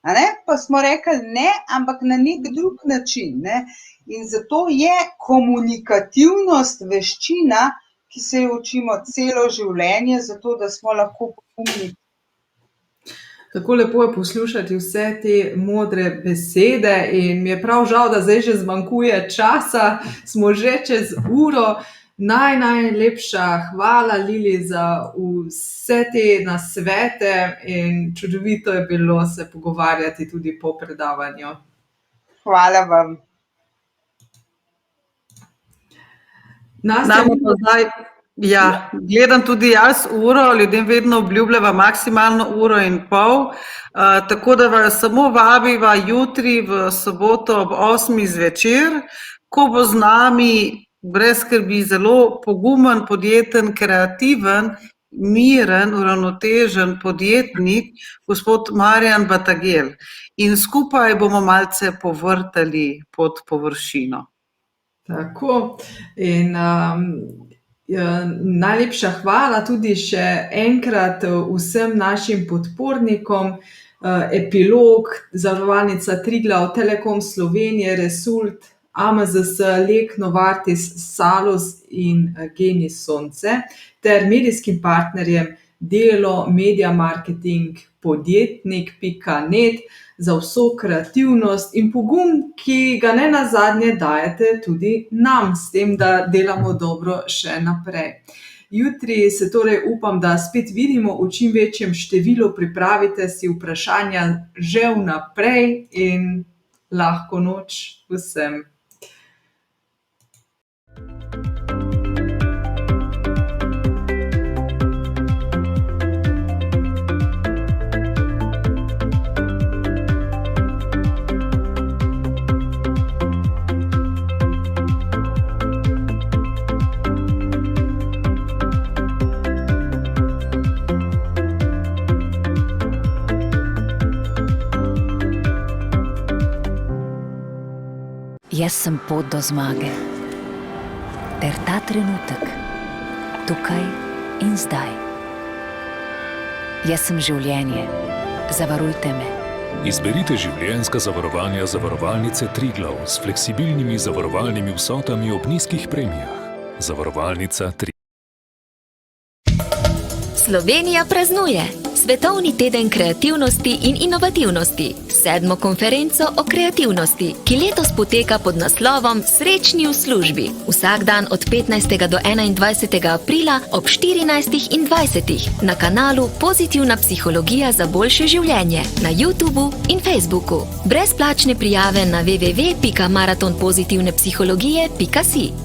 S5: A ne? Pa smo rekli ne, ampak na nek drug način. Ne? In zato je komunikativnost veščina, ki se jo učimo celo življenje, zato da smo lahko pogumni.
S2: Tako lepo je poslušati vse te modre besede in mi je prav žal, da zdaj že zmanjkuje časa, smo že čez uro. Najlepša hvala, Lili, za vse te nasvete in čudovito je bilo se pogovarjati tudi po predavanju.
S5: Hvala vam.
S3: Ja, gledam tudi jaz uro, ljudem vedno obljubljava maksimalno 1,5 ure, tako da vas samo vabiva jutri v soboto ob 8. zvečer, ko bo z nami brez skrbi zelo pogumen, podjeten, kreativen, miren, uravnotežen podjetnik, gospod Marjan Batagel. In skupaj bomo malce povrtali pod površino.
S2: Tako, in najlepša hvala tudi še enkrat vsem našim podpornikom, Epilog, Zavarovalnica Triglav, Telekom Slovenije, Result, AMZS, Lek, Novartis, Salus in Genis Sonce, ter medijskim partnerjem Delo, Media Marketing, Podjetnik.net za vso kreativnost in pogum, ki ga ne nazadnje dajete tudi nam, s tem, da delamo dobro še naprej. Jutri se torej upam, da spet vidimo v čim večjem številu, pripravite si vprašanja že vnaprej in lahko noč vsem.
S6: Jaz sem pot do zmage. Ter ta trenutek, tukaj in zdaj. Jaz sem življenje. Zavarujte me.
S7: Izberite življenjska zavarovanja zavarovalnice Triglav s fleksibilnimi zavarovalnimi vsotami ob nizkih premijah. Zavarovalnica Triglav.
S1: Slovenija praznuje Svetovni teden kreativnosti in inovativnosti, 7. konferenco o kreativnosti, ki letos poteka pod naslovom Srečni v službi. Vsak dan od 15. do 21. aprila ob 14. in 20. na kanalu Pozitivna psihologija za boljše življenje na YouTubu in Facebooku. Brezplačne prijave na www.maratonpozitivnepsihologije.si.